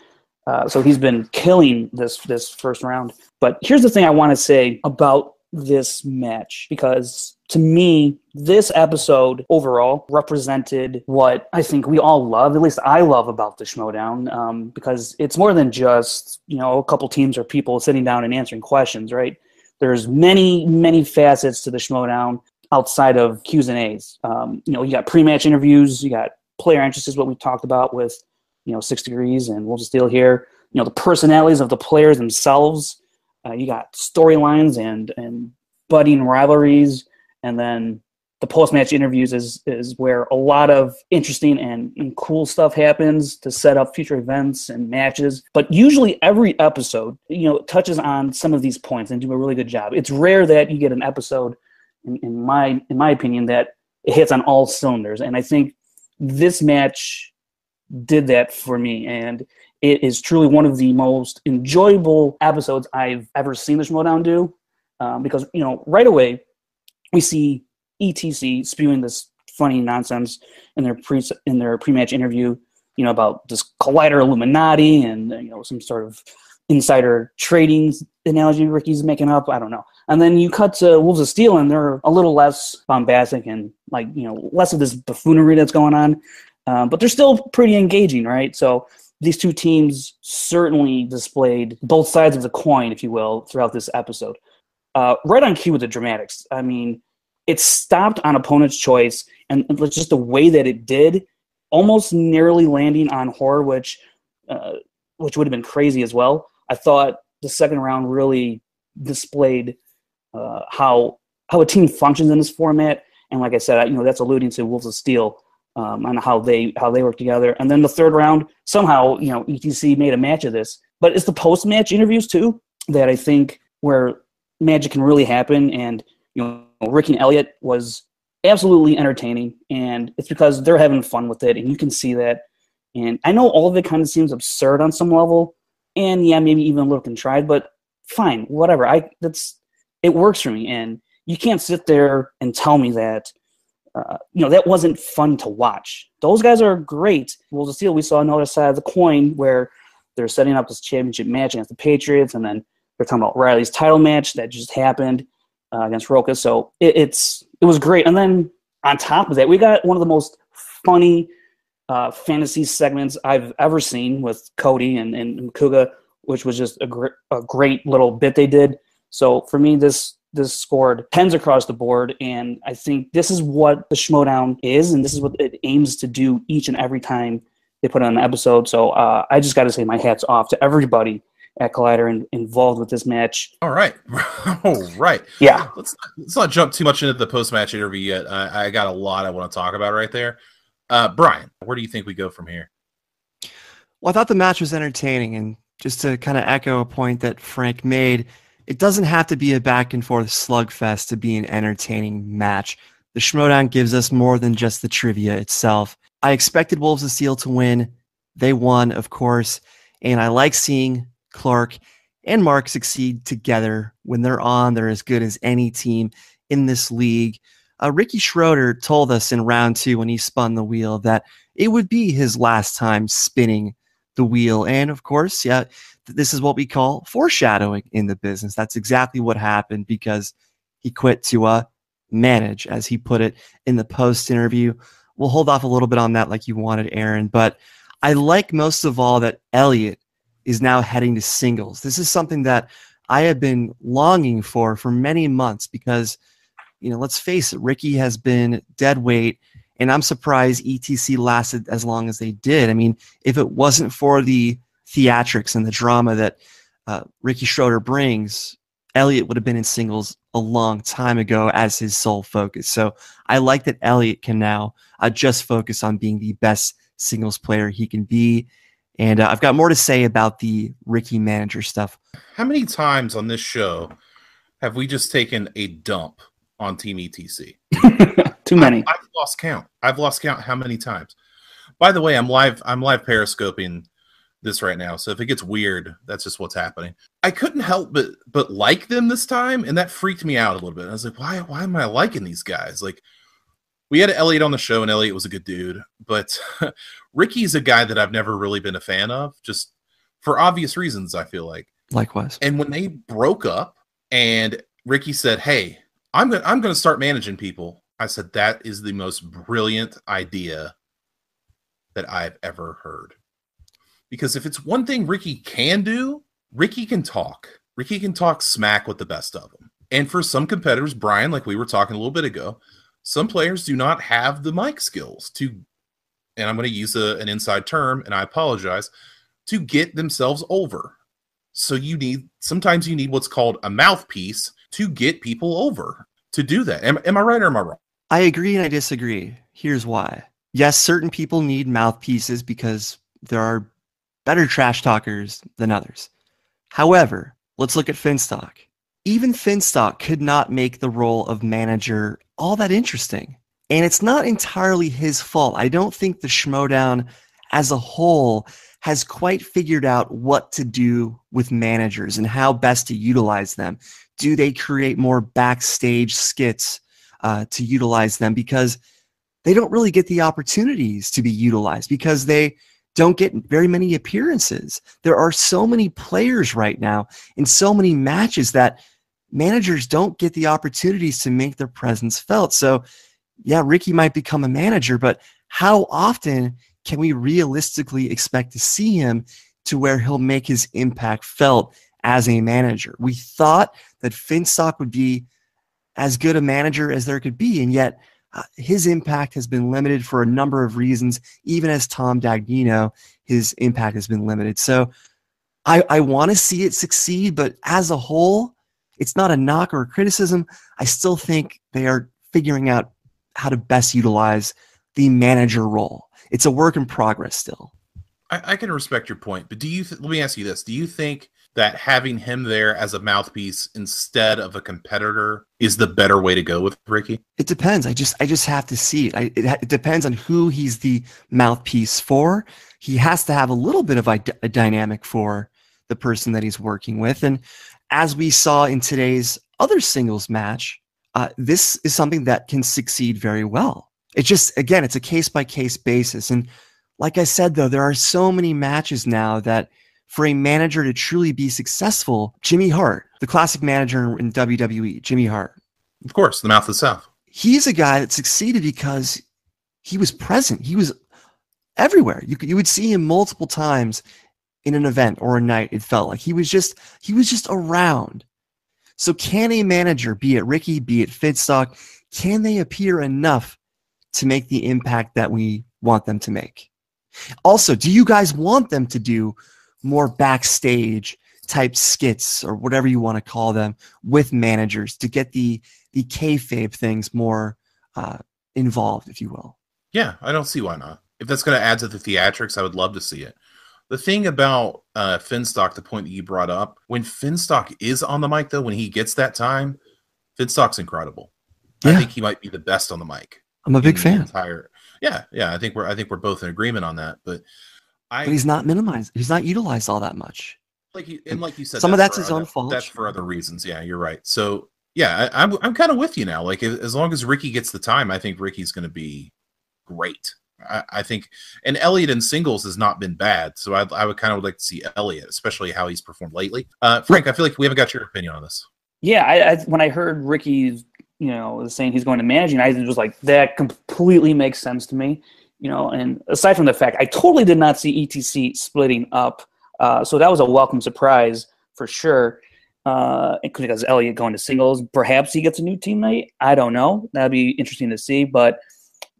So he's been killing this first round. But here's the thing I want to say about this match, because to me, this episode overall represented what I think we all love, at least I love, about the Schmoedown, because it's more than just, a couple teams or people sitting down and answering questions, right? There's many, many facets to the Schmoedown outside of Q's and A's. You got pre-match interviews, you got player interests, what we talked about with, 6 degrees and Wolves of Steel here. The personalities of the players themselves. You got storylines and budding rivalries, and then the post-match interviews is where a lot of interesting and cool stuff happens to set up future events and matches. But usually every episode, touches on some of these points and do a really good job. It's rare that you get an episode, in my opinion, that it hits on all cylinders. And I think this match did that for me. And It is truly one of the most enjoyable episodes I've ever seen the Schmoedown do, because, right away we see ETC spewing this funny nonsense in their pre-match interview, about this Collider Illuminati and some sort of insider trading analogy Ricky's making up. I don't know. And then you cut to Wolves of Steel, and they're a little less bombastic and less of this buffoonery that's going on, but they're still pretty engaging, right? So these two teams certainly displayed both sides of the coin, if you will, throughout this episode. Right on cue with the dramatics. I mean, it stopped on opponent's choice, and just the way that it did, almost nearly landing on horror, which would have been crazy as well. I thought the second round really displayed how a team functions in this format, and like I said, that's alluding to Wolves of Steel and how they work together. And then the third round, somehow ETC made a match of this, but it's the post-match interviews too that I think where magic can really happen. And Ricky and Elliot was absolutely entertaining, and it's because they're having fun with it, and you can see that. And I know all of it kind of seems absurd on some level, and yeah, maybe even a little contrived, but fine, whatever. It works for me, and you can't sit there and tell me that that wasn't fun to watch. Those guys are great. Wolves of Steel, we saw another side of the coin where they're setting up this championship match against the Patriots, and then they're talking about Reilly's title match that just happened against Rocha. So it was great. And then on top of that, we got one of the most funny fantasy segments I've ever seen with Cody and Kuga, which was just a great little bit they did. So for me, this scored tens across the board, and I think this is what the Schmoedown is, and this is what it aims to do each and every time they put on an episode. So I just got to say my hat's off to everybody at Collider and involved with this match. All right. Yeah. Let's not jump too much into the post-match interview yet. I got a lot I want to talk about right there. Brian, where do you think we go from here? Well, I thought the match was entertaining, and just to kind of echo a point that Frank made, it doesn't have to be a back-and-forth slugfest to be an entertaining match. The Schmoedown gives us more than just the trivia itself. I expected Wolves of Steel to win. They won, of course, and I like seeing Clark and Mark succeed together. When they're on, they're as good as any team in this league. Ricky Schroeder told us in round 2 when he spun the wheel that it would be his last time spinning the wheel. And of course, yeah, this is what we call foreshadowing in the business. That's exactly what happened, because he quit to manage, as he put it in the post interview. We'll hold off a little bit on that like you wanted, Aaron, but I like most of all that Elliot is now heading to singles. This is something that I have been longing for many months, because, let's face it, Ricky has been dead weight, and I'm surprised ETC lasted as long as they did. I mean, if it wasn't for the theatrics and the drama that Ricky Schroeder brings, Elliot would have been in singles a long time ago as his sole focus. So I like that Elliot can now just focus on being the best singles player he can be. And I've got more to say about the Ricky manager stuff. How many times on this show have we just taken a dump on Team ETC? Too many. I've lost count. I've lost count how many times. By the way, I'm live periscoping this right now, so if it gets weird, that's just what's happening. I couldn't help but like them this time, and that freaked me out a little bit. I was like, why am I liking these guys? Like, we had Elliot on the show, and Elliot was a good dude, but Ricky's a guy that I've never really been a fan of, just for obvious reasons, I feel like. Likewise. And when they broke up and Ricky said, hey, I'm going to start managing people, I said, that is the most brilliant idea that I've ever heard. Because if it's one thing Ricky can do, Ricky can talk. Ricky can talk smack with the best of them. And for some competitors, Brian, like we were talking a little bit ago, some players do not have the mic skills to, and I'm going to use an inside term, and I apologize, to get themselves over. So sometimes you need what's called a mouthpiece to get people over, to do that. Am I right or am I wrong? I agree and I disagree. Here's why. Yes, certain people need mouthpieces because there are better trash talkers than others. However, let's look at Finstock. Even Finstock could not make the role of manager all that interesting. And it's not entirely his fault. I don't think the Schmoedown as a whole has quite figured out what to do with managers and how best to utilize them. Do they create more backstage skits to utilize them? Because they don't really get the opportunities to be utilized because they don't get very many appearances. There are so many players right now in so many matches that managers don't get the opportunities to make their presence felt. So yeah, Ricky might become a manager, but how often can we realistically expect to see him to where he'll make his impact felt as a manager? We thought that Finstock would be as good a manager as there could be, and yet his impact has been limited for a number of reasons. Even as Tom Dagnino, his impact has been limited. So I want to see it succeed, but as a whole, it's not a knock or a criticism. I still think they are figuring out how to best utilize the manager role. It's a work in progress still. I can respect your point, but let me ask you this. Do you think that having him there as a mouthpiece instead of a competitor is the better way to go with Ricky? It depends. I just have to see it. It depends on who he's the mouthpiece for. He has to have a little bit of a dynamic for the person that he's working with. And as we saw in today's other singles match, this is something that can succeed very well. It's just, again, it's a case-by-case basis. And like I said, though, there are so many matches now that for a manager to truly be successful, Jimmy Hart, the classic manager in WWE, Jimmy Hart. Of course, the mouth of the South. He's a guy that succeeded because he was present. He was everywhere. You would see him multiple times in an event or a night. It felt like he was just around. So can a manager, be it Ricky, be it Finstock, can they appear enough to make the impact that we want them to make? Also, do you guys want them to do more backstage type skits or whatever you want to call them with managers to get the kayfabe things more involved, if you will? Yeah, I don't see why not. If that's going to add to the theatrics, I would love to see it. The thing about Finstock, the point that you brought up, when Finstock is on the mic, though, when he gets that time, Finstock's incredible. Yeah. I think he might be the best on the mic. I'm a big fan. Yeah. I think we're both in agreement on that. But he's not minimized. He's not utilized all that much. Like you said, some of that's his own fault. That's for other reasons. Yeah, you're right. So yeah, I'm kind of with you now. Like as long as Ricky gets the time, I think Ricky's going to be great. I think, and Elliot in singles has not been bad. So I would kind of like to see Elliot, especially how he's performed lately. Frank, I feel like we haven't got your opinion on this. Yeah, I when I heard Ricky's, saying he's going to managing, I was like, that completely makes sense to me. And aside from the fact, I totally did not see ETC splitting up. So that was a welcome surprise for sure. Because Elliot going to singles, perhaps he gets a new teammate. I don't know. That'd be interesting to see. But,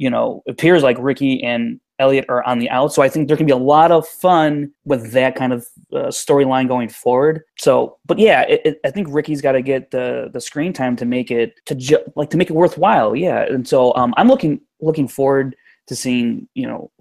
it appears like Ricky and Elliot are on the out. So I think there can be a lot of fun with that kind of storyline going forward. So, but yeah, I think Ricky's got to get the screen time to make it to make it worthwhile. Yeah. And so I'm looking forward to seeing,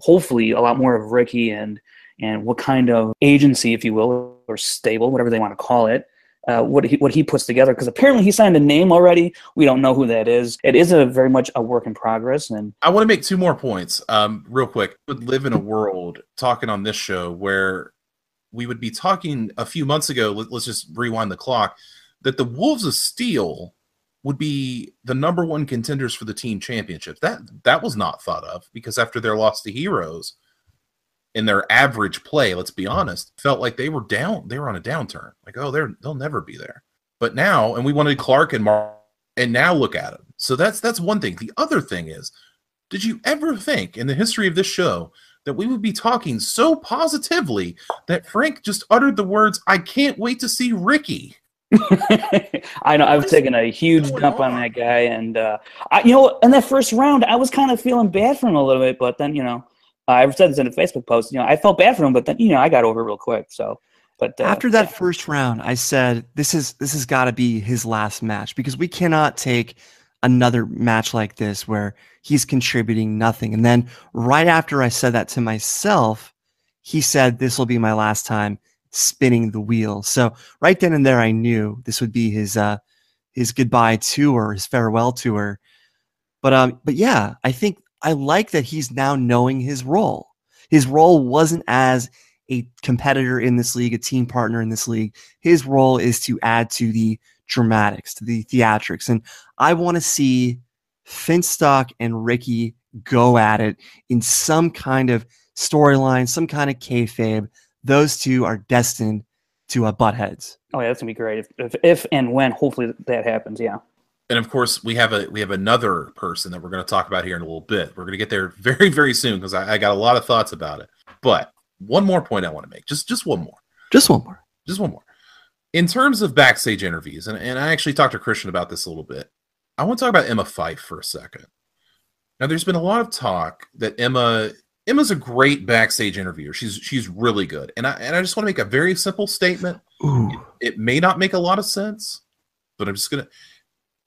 hopefully a lot more of Ricky and what kind of agency, if you will, or stable, whatever they want to call it, what he puts together. Because apparently he signed a name already. We don't know who that is. It is very much a work in progress. And I want to make two more points real quick. We would live in a world talking on this show where we would be talking a few months ago, let's just rewind the clock, that the Wolves of Steel would be the number one contenders for the team championship. That was not thought of, because after their loss to Heroes, in their average play, let's be honest, felt like they were down. They were on a downturn. Like, they'll never be there. But now, and we wanted Clark and Mark, and now look at them. So that's one thing. The other thing is, did you ever think in the history of this show that we would be talking so positively that Frank just uttered the words, "I can't wait to see Ricky"? I know I've taken a huge dump on that guy, and in that first round, I was kind of feeling bad for him a little bit, but then I've said this in a Facebook post. I felt bad for him, but then I got over it real quick. So, but after that first round, I said this has got to be his last match, because we cannot take another match like this where he's contributing nothing. And then right after I said that to myself, he said, "This will be my last time spinning the wheel." So right then and there, I knew this would be his goodbye tour, his farewell tour. But yeah, I think I like that he's now knowing his role. His role wasn't as a competitor in this league, a team partner in this league. His role is to add to the dramatics, to the theatrics. And I want to see Finstock and Ricky go at it in some kind of storyline, some kind of kayfabe. Those two are destined to butt heads. Oh yeah, that's gonna be great if and when hopefully that happens. Yeah. And of course, we have another person that we're going to talk about here in a little bit. We're going to get there very, very soon because I got a lot of thoughts about it. But one more point I want to make, just one more. Just one more. In terms of backstage interviews, and I actually talked to Christian about this a little bit. I want to talk about Emma Fyffe for a second. Now, there's been a lot of talk that Emma's a great backstage interviewer. She's really good. And I just want to make a very simple statement. It may not make a lot of sense, but I'm just going to...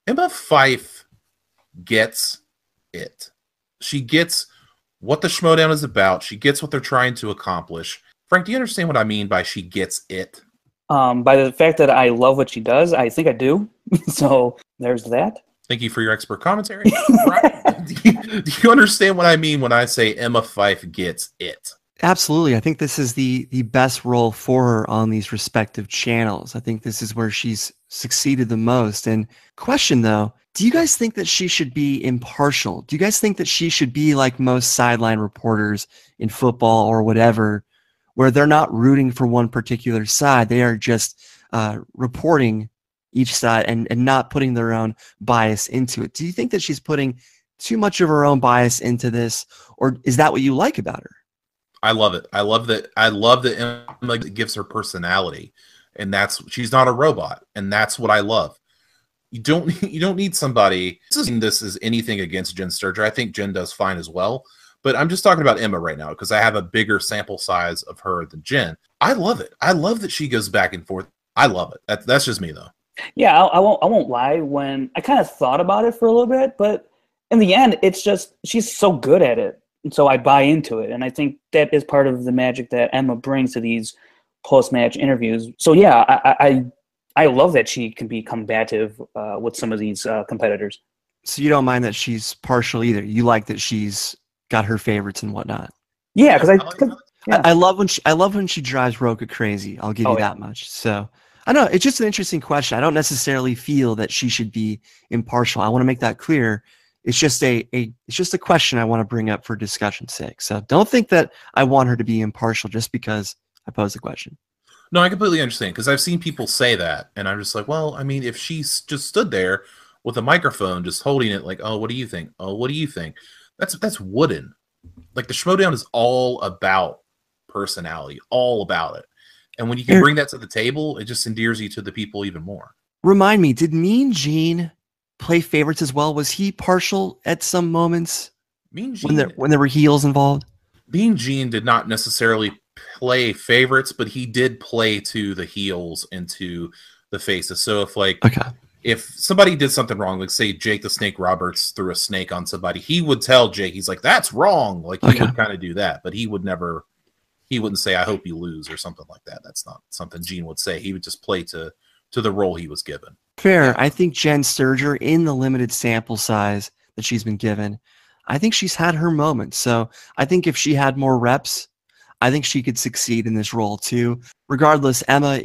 Emma Fyffe gets it. She gets what the Schmoedown is about. She gets what they're trying to accomplish. Frank, do you understand what I mean by she gets it? By the fact that I love what she does, I think I do. So there's that. Thank you for your expert commentary. Right. Do you understand what I mean when I say Emma Fyffe gets it? Absolutely. I think this is the best role for her on these respective channels. I think this is where she's succeeded the most. And question though, do you guys think that she should be impartial? Do you guys think that she should be like most sideline reporters in football or whatever, where they're not rooting for one particular side? They are just reporting each side and not putting their own bias into it. Do you think that she's putting too much of her own bias into this, or is that what you like about her? I love it. I love that Emma gives her personality, and she's not a robot, and that's what I love. You don't need somebody. This is anything against Jen Sturger. I think Jen does fine as well, but I'm just talking about Emma right now because I have a bigger sample size of her than Jen. I love it. I love that she goes back and forth. I love it. That's just me though. Yeah, I won't lie. When I kind of thought about it for a little bit, but in the end, it's just she's so good at it. And so I buy into it. And I think that is part of the magic that Emma brings to these post-match interviews. So, yeah, I love that she can be combative with some of these competitors. So you don't mind that she's partial either. You like that she's got her favorites and whatnot. Yeah, because I love when she drives Rocha crazy. I'll give you that much. So I don't know. It's just an interesting question. I don't necessarily feel that she should be impartial. I want to make that clear. It's just a question I want to bring up for discussion's sake. So don't think that I want her to be impartial just because I posed the question. No, I completely understand because I've seen people say that, and I'm just like, well, I mean, if she's just stood there with a microphone, just holding it, like, oh, what do you think? Oh, what do you think? That's wooden. Like the Schmoedown is all about personality, all about it, and when you can bring that to the table, it just endears you to the people even more. Remind me, did Mean Gene play favorites as well? Was he partial at some moments when there were heels involved? Mean Gene did not necessarily play favorites, but he did play to the heels and to the faces. So if somebody did something wrong, like say Jake the Snake Roberts threw a snake on somebody, he would tell Jake, he's like, that's wrong. Like he would kind of do that, but he wouldn't say, I hope you lose or something like that. That's not something Gene would say. He would just play to the role he was given. Fair. Yeah. I think Jen Sturger, in the limited sample size that she's been given, I think she's had her moments. So I think if she had more reps, I think she could succeed in this role too. Regardless, Emma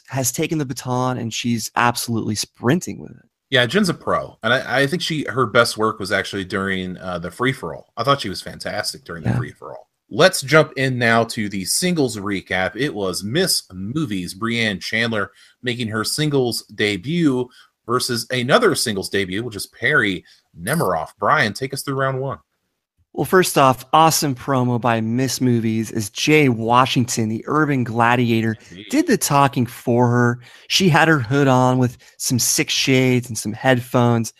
has taken the baton and she's absolutely sprinting with it. Yeah, Jen's a pro. And I think her best work was actually during the free-for-all. I thought she was fantastic during the free-for-all. Let's jump in now to the singles recap. It was Miss Movies, Brianne Chandler, making her singles debut versus another singles debut, which is Perri Nemiroff. Brian, take us through round one. Well, first off, awesome promo by Miss Movies as Jay Washington, the urban gladiator, did the talking for her. She had her hood on with some 6 shades and some headphones.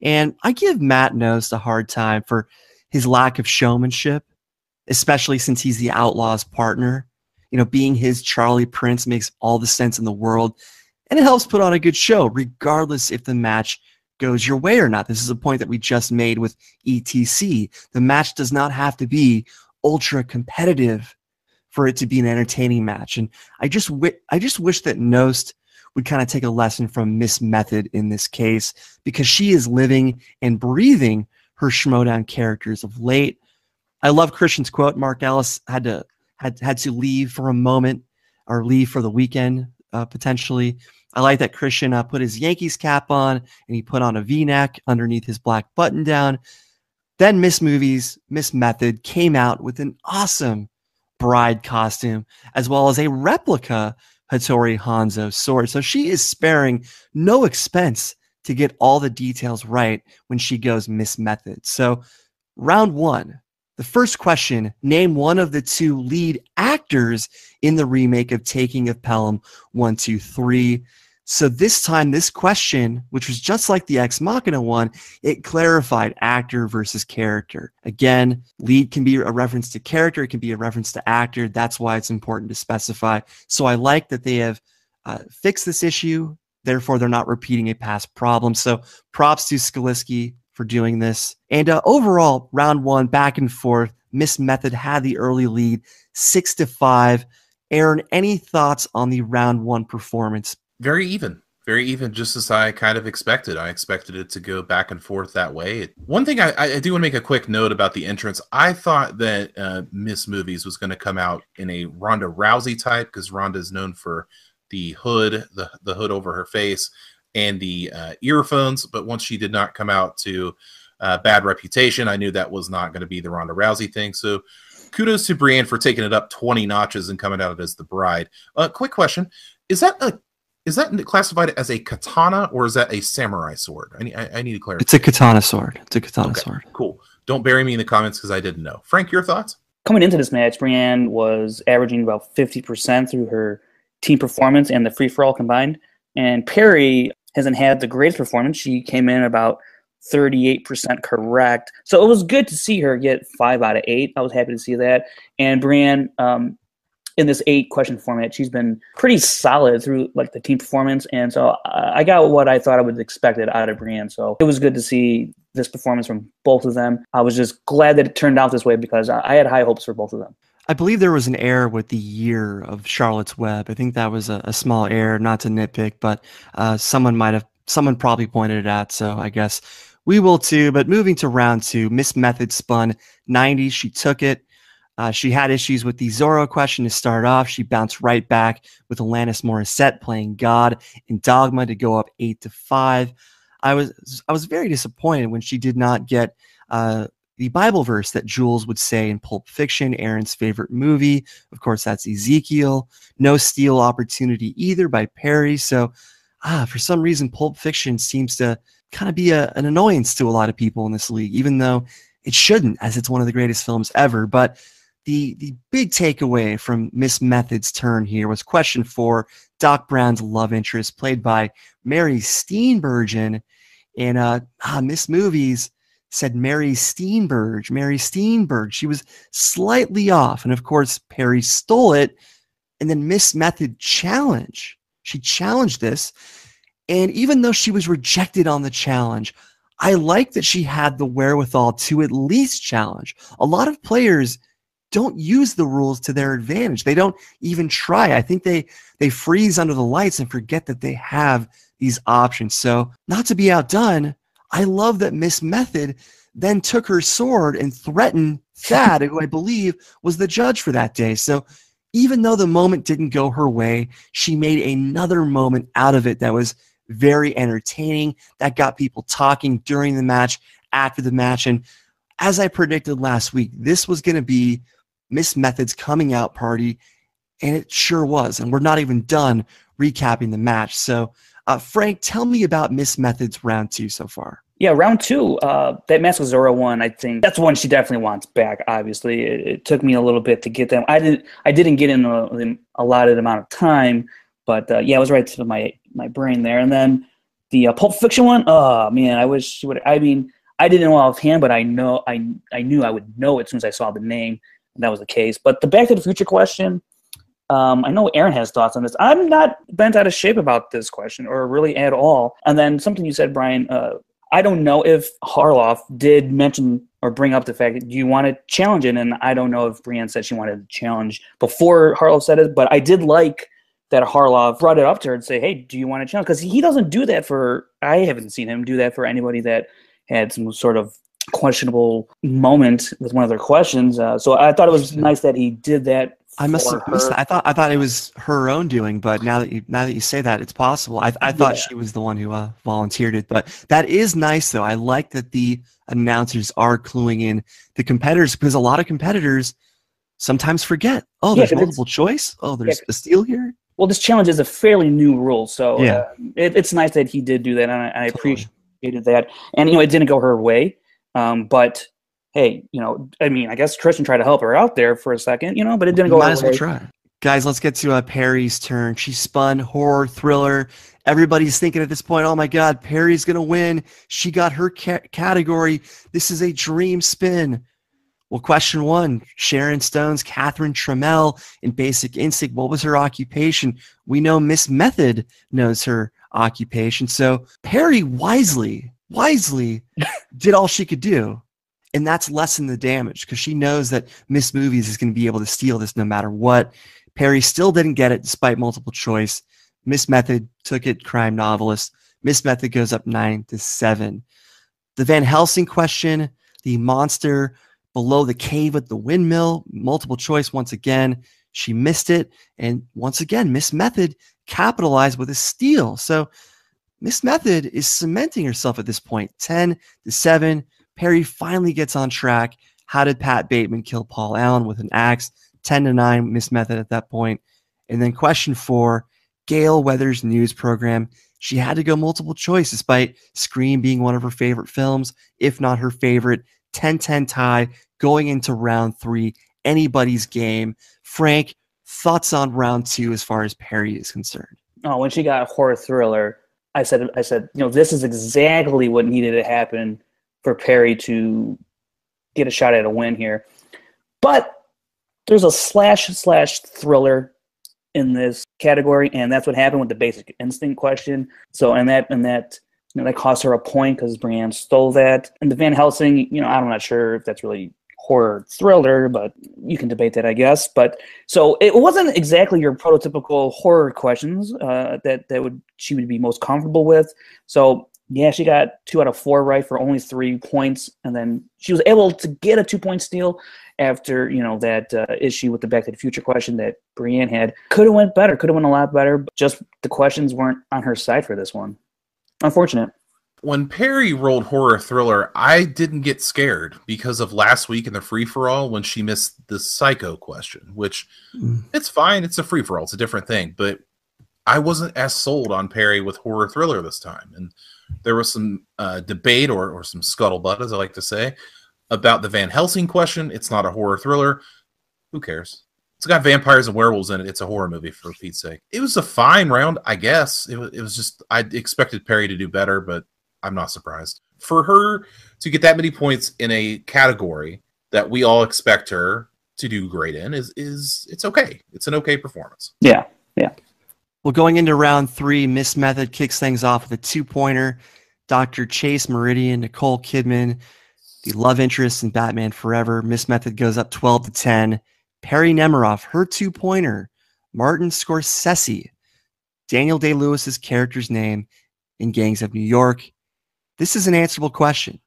And I give Matt Nost a hard time for his lack of showmanship, especially since he's the Outlaw's partner. You know, being his Charlie Prince makes all the sense in the world, and it helps put on a good show, regardless if the match goes your way or not. This is a point that we just made with ETC. The match does not have to be ultra competitive for it to be an entertaining match. And I just wish that Nost would kind of take a lesson from Miss Method in this case, because she is living and breathing her Schmoedown characters of late. I love Christian's quote. Mark Ellis had to had to leave for a moment or leave for the weekend, potentially. I like that Christian put his Yankees cap on and he put on a V-neck underneath his black button down. Then Miss Method came out with an awesome bride costume as well as a replica Hattori Hanzo sword. So she is sparing no expense to get all the details right when she goes Miss Method. So round one, the first question, name one of the two lead actors in the remake of Taking of Pelham 1, 2, 3. So this time, this question, which was just like the Ex Machina one, it clarified actor versus character. Again, lead can be a reference to character. It can be a reference to actor. That's why it's important to specify. So I like that they have fixed this issue. Therefore, they're not repeating a past problem. So props to Skaliski for doing this. And overall, round one, back and forth, Miss Method had the early lead, 6-5. Aaron, any thoughts on the round one performance? Very even, just as I kind of expected. I expected it to go back and forth that way. One thing I do want to make a quick note about the entrance. I thought that Miss Movies was going to come out in a Ronda Rousey type, because Ronda is known for the hood, the hood over her face, and the earphones. But once she did not come out to Bad Reputation, I knew that was not going to be the Ronda Rousey thing. So kudos to Brianne for taking it up 20 notches and coming out as the bride. Quick question. Is that classified as a katana or is that a samurai sword? I need to clarify. It's a katana sword. It's a katana sword. Cool. Don't bury me in the comments because I didn't know. Frank, your thoughts? Coming into this match, Brianne was averaging about 50% through her team performance and the free-for-all combined. And Perri hasn't had the greatest performance. She came in about 38% correct. So it was good to see her get 5 out of 8. I was happy to see that. And Brianne, in this 8-question format, she's been pretty solid through like the team performance. And so I got what I thought I would have expected out of Brianne. So it was good to see this performance from both of them. I was just glad that it turned out this way because I had high hopes for both of them. I believe there was an error with the year of Charlotte's Web. I think that was a small error, not to nitpick, but someone probably pointed it out. So I guess we will too. But moving to round two, Miss Method spun 90. She took it. She had issues with the Zorro question to start off. She bounced right back with Alanis Morissette playing God in Dogma to go up 8-5. I was very disappointed when she did not get the Bible verse that Jules would say in Pulp Fiction, Aaron's favorite movie. Of course, that's Ezekiel. No steal opportunity either by Perri. So for some reason, Pulp Fiction seems to kind of be an annoyance to a lot of people in this league, even though it shouldn't, as it's one of the greatest films ever. But the big takeaway from Miss Method's turn here was question 4, Doc Brown's love interest, played by Mary Steenburgen. And Miss Movies said Mary Steenburg. Mary Steenburg. She was slightly off. And of course, Perri stole it. And then Miss Method challenged. She challenged this. And even though she was rejected on the challenge, I like that she had the wherewithal to at least challenge. A lot of players don't use the rules to their advantage. They don't even try. I think they freeze under the lights and forget that they have these options. So not to be outdone, I love that Miss Method then took her sword and threatened Thad, who I believe was the judge for that day. So even though the moment didn't go her way, she made another moment out of it that was very entertaining, that got people talking during the match, after the match. And as I predicted last week, this was going to be Miss Method's coming out party, and it sure was. And we're not even done recapping the match. So Frank, tell me about Miss Method's round 2 so far. Yeah, round 2, that match with Zorro one, I think that's one she definitely wants back. Obviously, it took me a little bit to get them. I didn't get in a allotted amount of time, but yeah, it was right to my brain there. And then the Pulp Fiction one, oh man, I wish she would. I mean, I didn't know offhand, but I knew I would know it as soon as I saw the name. And that was the case. But the Back to the Future question, I know Aaron has thoughts on this. I'm not bent out of shape about this question, or really at all. And then something you said, Brian, I don't know if Harloff did mention or bring up the fact that you want to challenge it, and I don't know if Brianne said she wanted to challenge before Harloff said it, but I did like that Harloff brought it up to her and say, hey, do you want to challenge? Because he doesn't do that I haven't seen him do that for anybody that had some sort of questionable moment with one of their questions. So I thought it was nice that he did that. I must have missed that. I thought it was her own doing, but now that you say that, it's possible. I thought she was the one who volunteered it, but that is nice though. I like that the announcers are cluing in the competitors, because a lot of competitors sometimes forget. Oh, there's multiple choice. Oh, there's a steal here. Well, this challenge is a fairly new rule, so it's nice that he did do that, and I appreciated that. And it didn't go her way, but hey, I mean, I guess Christian tried to help her out there for a second, but it didn't go her way. Might as well try. Guys, let's get to Perri's turn. She spun horror thriller. Everybody's thinking at this point, oh my God, Perri's going to win. She got her category. This is a dream spin. Well, question one, Sharon Stone's Catherine Trammell in Basic Instinct. What was her occupation? We know Miss Method knows her occupation. So Perri wisely did all she could do. And that's lessen the damage, because she knows that Miss Movies is going to be able to steal this no matter what. Perri still didn't get it despite multiple choice. Miss Method took it, crime novelist. Miss Method goes up 9-7. The Van Helsing question, the monster below the cave at the windmill, multiple choice once again. She missed it. And once again, Miss Method capitalized with a steal. So Miss Method is cementing herself at this point, 10-7. Perri finally gets on track. How did Pat Bateman kill Paul Allen with an axe? 10-9, Miss Method at that point. And then question 4, Gail Weathers' news program. She had to go multiple choice despite Scream being one of her favorite films, if not her favorite. 10-10 tie going into round 3. Anybody's game. Frank, thoughts on round 2 as far as Perri is concerned? Oh, when she got horror thriller, I said, this is exactly what needed to happen for Perri to get a shot at a win here. But there's a slash thriller in this category, and that's what happened with the Basic Instinct question. So, and that that cost her a point because Brianne stole that. And the Van Helsing, I'm not sure if that's really horror thriller, but you can debate that, I guess. But so it wasn't exactly your prototypical horror questions that she would be most comfortable with. So yeah, she got 2 out of 4 right for only 3 points, and then she was able to get a 2-point steal after that issue with the Back to the Future question that Brianne had. Could have went a lot better, but just the questions weren't on her side for this one. Unfortunate. When Perri rolled horror thriller, I didn't get scared because of last week in the free-for-all when she missed the psycho question, which it's fine. It's a free-for-all. It's a different thing, but I wasn't as sold on Perri with horror thriller this time. And there was some debate or some scuttlebutt, as I like to say, about the Van Helsing question. It's not a horror thriller. Who cares? It's got vampires and werewolves in it. It's a horror movie, for Pete's sake. It was a fine round, I guess. It was just, I expected Perri to do better, but I'm not surprised. For her to get that many points in a category that we all expect her to do great in is it's okay. It's an okay performance. Yeah. Well, going into round 3, Miss Method kicks things off with a 2-pointer. Dr. Chase Meridian, Nicole Kidman, the love interest in Batman Forever. Miss Method goes up 12-10. Perri Nemiroff, her 2-pointer. Martin Scorsese, Daniel Day-Lewis's character's name in Gangs of New York. This is an answerable question.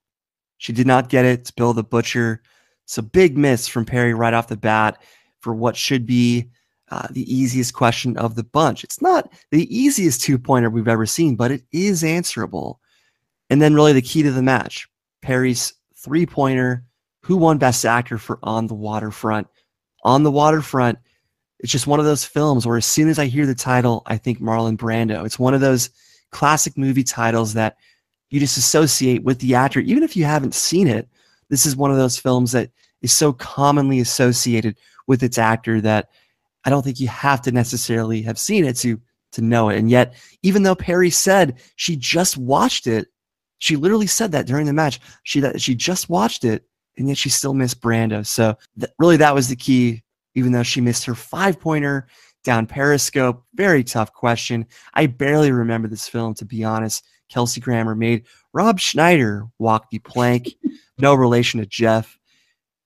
She did not get it. It's Bill the Butcher. So big miss from Perri right off the bat for what should be the easiest question of the bunch. It's not the easiest 2-pointer we've ever seen, but it is answerable. And then really the key to the match, Perri's 3-pointer. Who won Best Actor for On the Waterfront? On the Waterfront, it's just one of those films where as soon as I hear the title, I think Marlon Brando. It's one of those classic movie titles that you just associate with the actor. Even if you haven't seen it, this is one of those films that is so commonly associated with its actor that I don't think you have to necessarily have seen it to know it. And yet, even though Perri said she just watched it, she literally said that during the match. She just watched it, and yet she still missed Brando. So really that was the key, even though she missed her 5-pointer down Periscope. Very tough question. I barely remember this film, to be honest. Kelsey Grammer made Rob Schneider walk the plank. No relation to Jeff.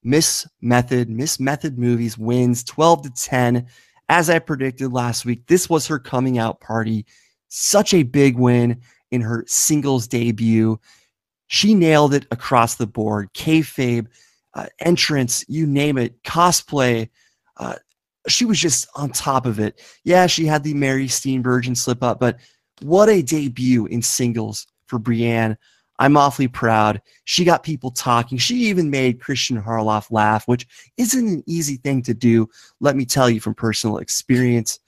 Miss Method Movies wins 12-10. As I predicted last week, this was her coming out party. Such a big win in her singles debut. She nailed it across the board. Kayfabe, entrance, you name it, cosplay. She was just on top of it. Yeah, she had the Mary Steenburgen slip up, but what a debut in singles for Brianne. I'm awfully proud. She got people talking. She even made Christian Harloff laugh, which isn't an easy thing to do, let me tell you from personal experience.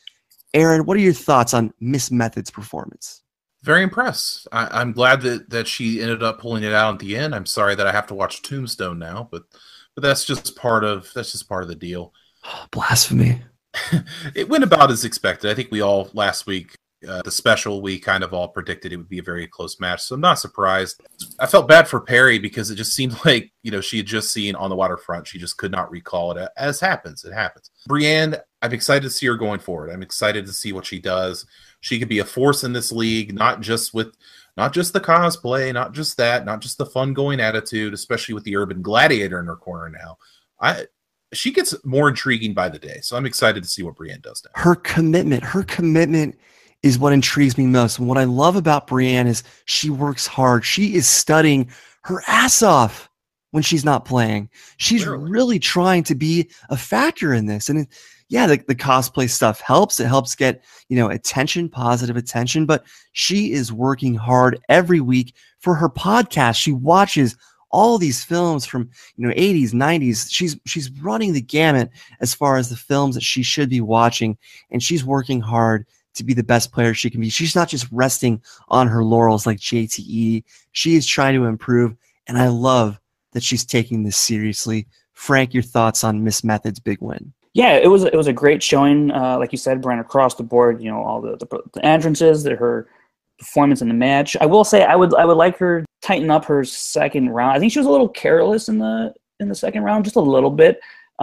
Aaron, what are your thoughts on Miss Method's performance? Very impressed. I'm glad that she ended up pulling it out at the end. I'm sorry that I have to watch Tombstone now, but that's just part of the deal. Blasphemy. It went about as expected. I think we all last week, the special, we kind of all predicted it would be a very close match, so I'm not surprised. I felt bad for Perri because it just seemed like, she had just seen On the Waterfront. She just could not recall it, as happens. It happens. Brianne, I'm excited to see her going forward. I'm excited to see what she does. She could be a force in this league, not just the cosplay, not just the fun going attitude, especially with the Urban Gladiator in her corner now. She gets more intriguing by the day, so I'm excited to see what Brianne does now. Her commitment is what intrigues me most. And what I love about Brianne is she works hard. She is studying her ass off when she's not playing. She's really trying to be a factor in this. And the cosplay stuff helps. It helps get, attention, positive attention, but she is working hard every week for her podcast. She watches all these films from 80s, 90s. She's running the gamut as far as the films that she should be watching, and she's working hard to be the best player she can be. She's not just resting on her laurels like JTE. She is trying to improve, and I love that she's taking this seriously. Frank, your thoughts on Miss Method's big win? Yeah, it was a great showing. Like you said, Brian, across the board. All the entrances, her performance in the match. I will say I would like her tighten up her second round. I think she was a little careless in the second round, just a little bit,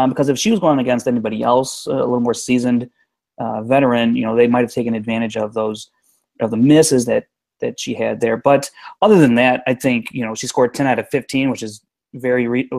because if she was going against anybody else, a little more seasoned veteran, they might have taken advantage of the misses that she had there. But other than that, I think she scored 10 out of 15, which is very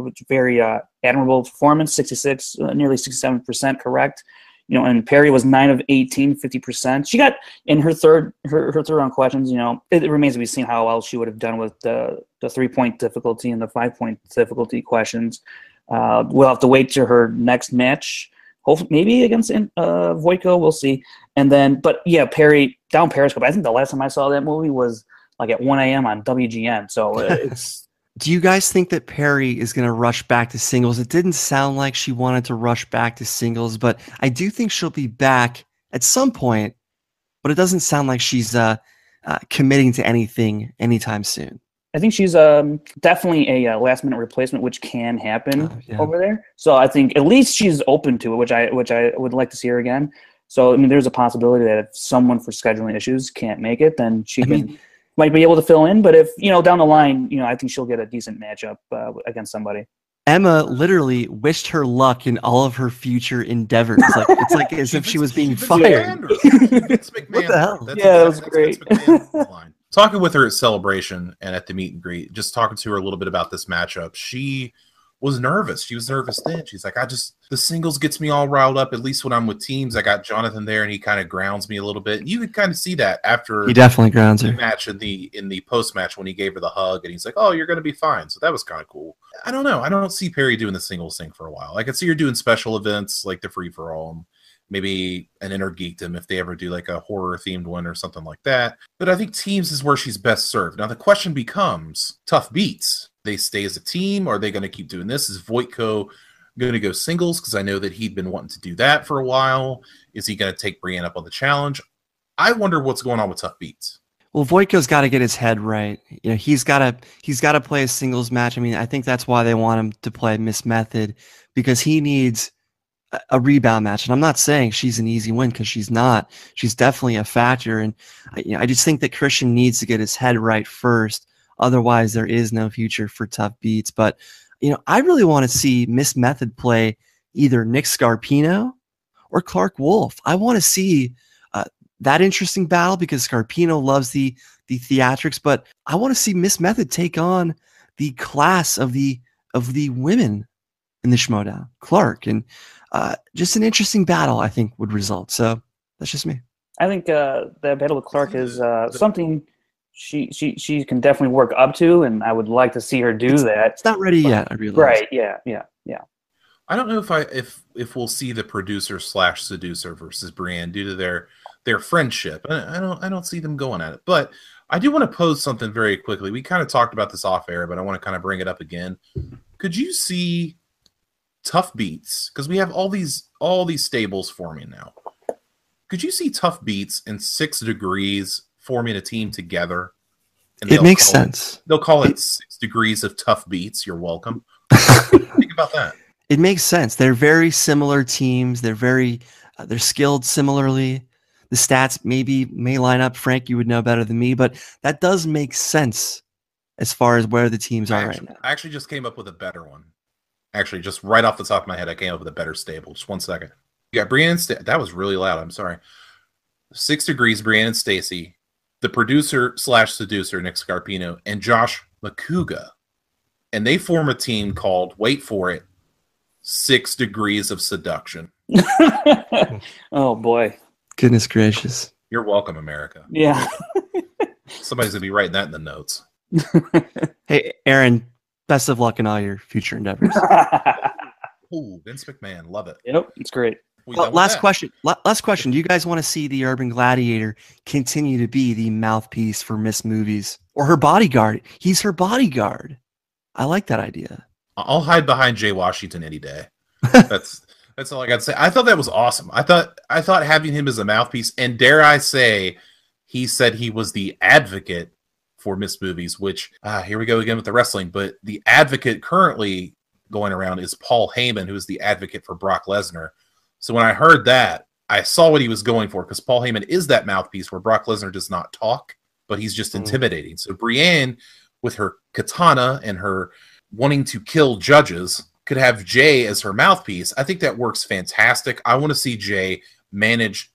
admirable performance. 66, nearly 67% correct. And Perri was 9 of 18, 50%. She got in her third round questions. It remains to be seen how well she would have done with the 3-point difficulty and the 5-point difficulty questions. We'll have to wait to her next match. Hopefully, maybe against Voitko, we'll see. And then, but yeah, Perri down Periscope. I think the last time I saw that movie was like at 1 a.m. on WGN. So it's. Do you guys think that Perri is going to rush back to singles? It didn't sound like she wanted to rush back to singles, but I do think she'll be back at some point. But it doesn't sound like she's committing to anything anytime soon. I think she's definitely a last-minute replacement, which can happen over there. So I think at least she's open to it, which I would like to see her again. So there's a possibility that if someone for scheduling issues can't make it, then she might be able to fill in. But if down the line, I think she'll get a decent matchup against somebody. Emma literally wished her luck in all of her future endeavors. It's like as if she was being fired. What the hell? That was great. Talking with her at Celebration and at the meet and greet, just talking to her a little bit about this matchup, she was nervous. She was nervous then. She's like, the singles gets me all riled up, at least when I'm with teams. I got Jonathan there, and he kind of grounds me a little bit. You could kind of see that after he definitely grounds her. Match in the post-match when he gave her the hug, and he's like, oh, you're going to be fine. So that was kind of cool. I don't know. I don't see Perri doing the singles thing for a while. I could see her doing special events like the free-for-all, maybe an Inner Geekdom if they ever do like a horror-themed one or something like that. But I think teams is where she's best served. Now the question becomes tough beats. They stay as a team? Or are they going to keep doing this? Is Voitko going to go singles? Because I know that he'd been wanting to do that for a while. Is he going to take Brianne up on the challenge? I wonder what's going on with tough beats. Well, Voitko's got to get his head right. He's got to play a singles match. I think that's why they want him to play Miss Method, because he needs a rebound match. And I'm not saying she's an easy win, because she's not. She's definitely a factor. And I just think that Christian needs to get his head right first. Otherwise, there is no future for tough beats. But, I really want to see Miss Method play either Nick Scarpino or Clark Wolf. I want to see that interesting battle, because Scarpino loves the theatrics, but I want to see Miss Method take on the class of the women in the Schmoedown, Clark, and just an interesting battle I think would result. So that's just me. I think that battle with Clark is something she can definitely work up to, and I would like to see her do that. It's not ready yet, I realize. Right, yeah. I don't know if we'll see the producer / seducer versus Brianne due to their friendship. I don't see them going at it. But I do want to pose something very quickly. We kind of talked about this off air, but I want to kind of bring it up again. Could you see Tough Beats? Because we have all these stables forming now. Could you see Tough Beats and 6 Degrees forming a team together? And it makes sense. They'll call it 6 Degrees of Tough Beats. You're welcome. Think about that. It makes sense. They're very similar teams. They're skilled similarly. The stats may line up. Frank, you would know better than me, but that does make sense as far as where the teams are right now. I actually just came up with a better one. Actually, just right off the top of my head, I came up with a better stable. Just 1 second. You got Brianne. That was really loud. I'm sorry. 6 Degrees, Brianne and Stacy, the producer / seducer, Nick Scarpino, and Josh McCouga. And they form a team called, wait for it, 6 Degrees of Seduction. Oh, boy. Goodness gracious. You're welcome, America. Yeah. Somebody's going to be writing that in the notes. Hey, Aaron, best of luck in all your future endeavors. Ooh, Vince McMahon. Love it. Yep, it's great. Well, last question. Do you guys want to see the Urban Gladiator continue to be the mouthpiece for Miss Movies? Or her bodyguard? He's her bodyguard. I like that idea. I'll hide behind Jay Washington any day. That's all I got to say. I thought that was awesome. I thought having him as a mouthpiece, and dare I say, he said he was the advocate for Miss Movies, which here we go again with the wrestling. But the advocate currently going around is Paul Heyman, who is the advocate for Brock Lesnar. So when I heard that, I saw what he was going for, because Paul Heyman is that mouthpiece where Brock Lesnar does not talk, but he's just intimidating. So Brianne, with her katana and her wanting to kill judges, could have Jay as her mouthpiece. I think that works fantastic. I want to see Jay manage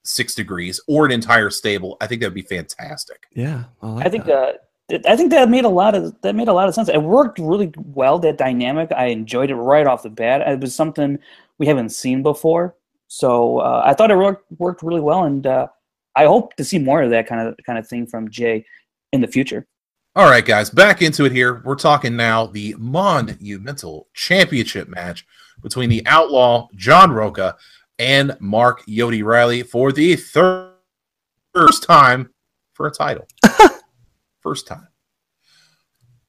6 Degrees or an entire stable. I think that would be fantastic. Yeah, I think that made a lot of sense. It worked really well, that dynamic. I enjoyed it right off the bat. It was something we haven't seen before, so I thought it worked really well, and I hope to see more of that kind of thing from Jay in the future. All right, guys, back into it here. We're talking now the Monumental Championship match between the Outlaw John Rocha and Mark Yodi Reilly for the first time for a title. First time.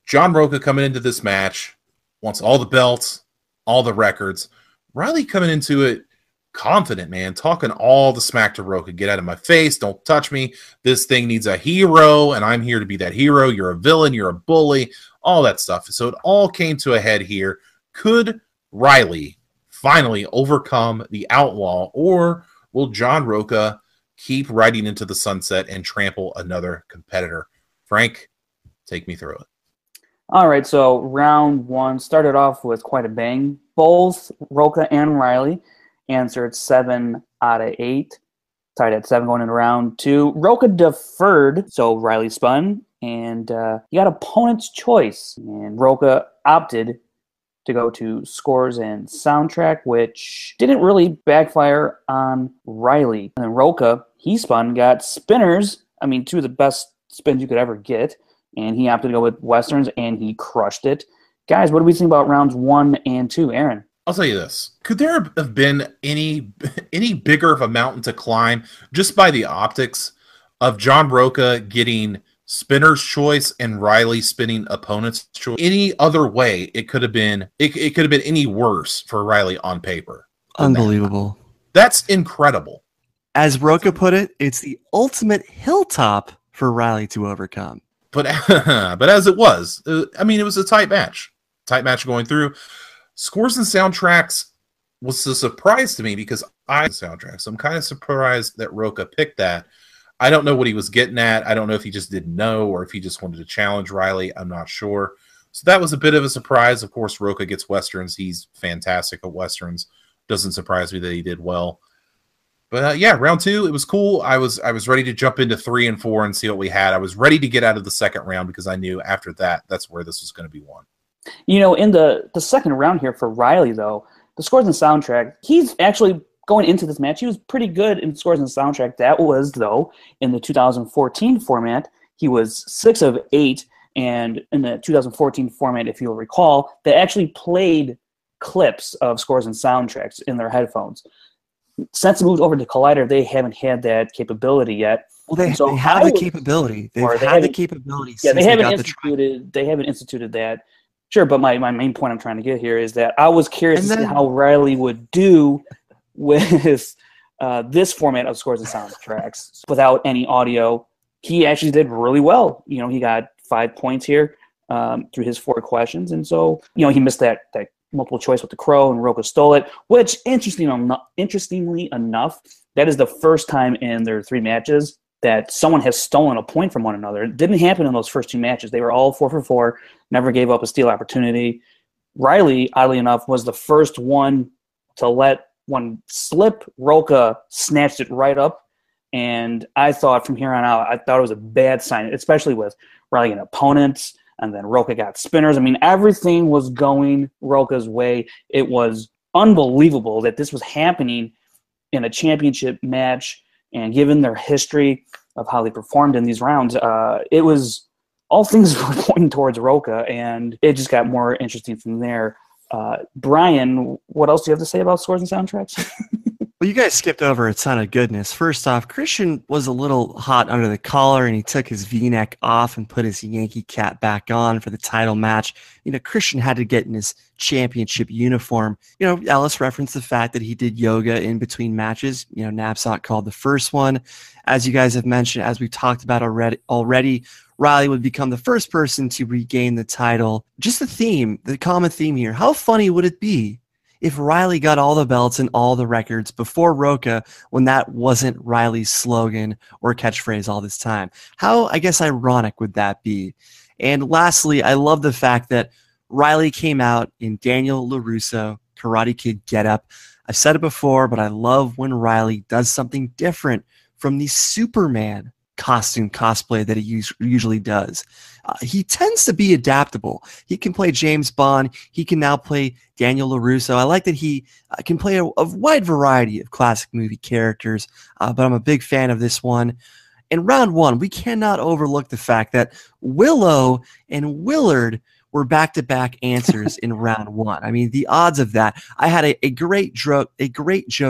John Rocha coming into this match wants all the belts, all the records. Reilly coming into it confident, man, talking all the smack to Rocha. Get out of my face. Don't touch me. This thing needs a hero, and I'm here to be that hero. You're a villain. You're a bully. All that stuff. So it all came to a head here. Could Reilly finally overcome the Outlaw, or will John Rocha keep riding into the sunset and trample another competitor? Frank, take me through it. All right, so round 1 started off with quite a bang. Both Rocha and Reilly answered 7 out of 8. Tied at 7 going into round 2. Rocha deferred, so Reilly spun, and he got opponent's choice. And Rocha opted to go to scores and soundtrack, which didn't really backfire on Reilly. And then Rocha, he spun, got spinners. I mean, 2 of the best spins you could ever get. And he opted to go with westerns, and he crushed it. Guys, what do we think about rounds 1 and 2? Aaron? I'll tell you this. Could there have been any bigger of a mountain to climb just by the optics of John Rocha getting spinner's choice and Reilly spinning opponent's choice? Any other way it could have been it could have been any worse for Reilly on paper. Unbelievable. That's incredible. As Rocha put it, it's the ultimate hilltop for Reilly to overcome. But as it was, I mean, it was a tight match. Tight match going through. Scores and soundtracks was a surprise to me because soundtrack. So I'm kind of surprised that Rocha picked that. I don't know what he was getting at. I don't know if he just didn't know or if he just wanted to challenge Reilly. I'm not sure. So that was a bit of a surprise. Of course, Rocha gets westerns. He's fantastic at westerns. Doesn't surprise me that he did well. But yeah, round 2, it was cool. I was ready to jump into 3 and 4 and see what we had. I was ready to get out of the second round because I knew after that, that's where this was going to be won. You know, in the second round here for Reilly, though, the scores and soundtrack, he's actually going into this match. He was pretty good in scores and soundtrack. That was, though, in the 2014 format. He was 6 of 8, and in the 2014 format, if you'll recall, they actually played clips of scores and soundtracks in their headphones. Since it moved over to Collider, they haven't had that capability yet. Well, they have the capability. They've had the capability since they got the trial. They haven't instituted that. Sure, but my main point I'm trying to get here is that I was curious to see how Reilly would do with this format of scores and soundtracks without any audio. He actually did really well. You know, he got 5 points here through his 4 questions, and so he missed that multiple choice with the crow, and Rocha stole it. Which, interestingly enough, that is the first time in their 3 matches that someone has stolen a point from one another. It didn't happen in those first 2 matches. They were all 4 for 4, never gave up a steal opportunity. Reilly, oddly enough, was the first one to let one slip. Rocha snatched it right up, and I thought from here on out, I thought it was a bad sign, especially with Reilly and opponents, and then Rocha got spinners. I mean, everything was going Rocha's way. It was unbelievable that this was happening in a championship match, and given their history of how they performed in these rounds, it was all things were pointing towards Rocha, and it just got more interesting from there. Brian, what else do you have to say about scores and soundtracks? Well, you guys skipped over a ton of goodness. First off, Christian was a little hot under the collar, and he took his V-neck off and put his Yankee cap back on for the title match. Christian had to get in his championship uniform. Ellis referenced the fact that he did yoga in between matches. Knapsack called the first one. As you guys have mentioned, as we talked about already, Reilly would become the first person to regain the title. Just the common theme here. How funny would it be if Reilly got all the belts and all the records before Rocha, when that wasn't Reilly's slogan or catchphrase all this time? How, I guess, ironic would that be? And lastly, I love the fact that Reilly came out in Daniel LaRusso Karate Kid getup. I've said it before, but I love when Reilly does something different from the Superman cosplay that he usually does. He tends to be adaptable. He can play James Bond. He can now play Daniel LaRusso. I like that he can play a wide variety of classic movie characters, but I'm a big fan of this one. In round 1, we cannot overlook the fact that Willow and Willard were back-to-back answers in round 1. I mean, the odds of that. I had a great joke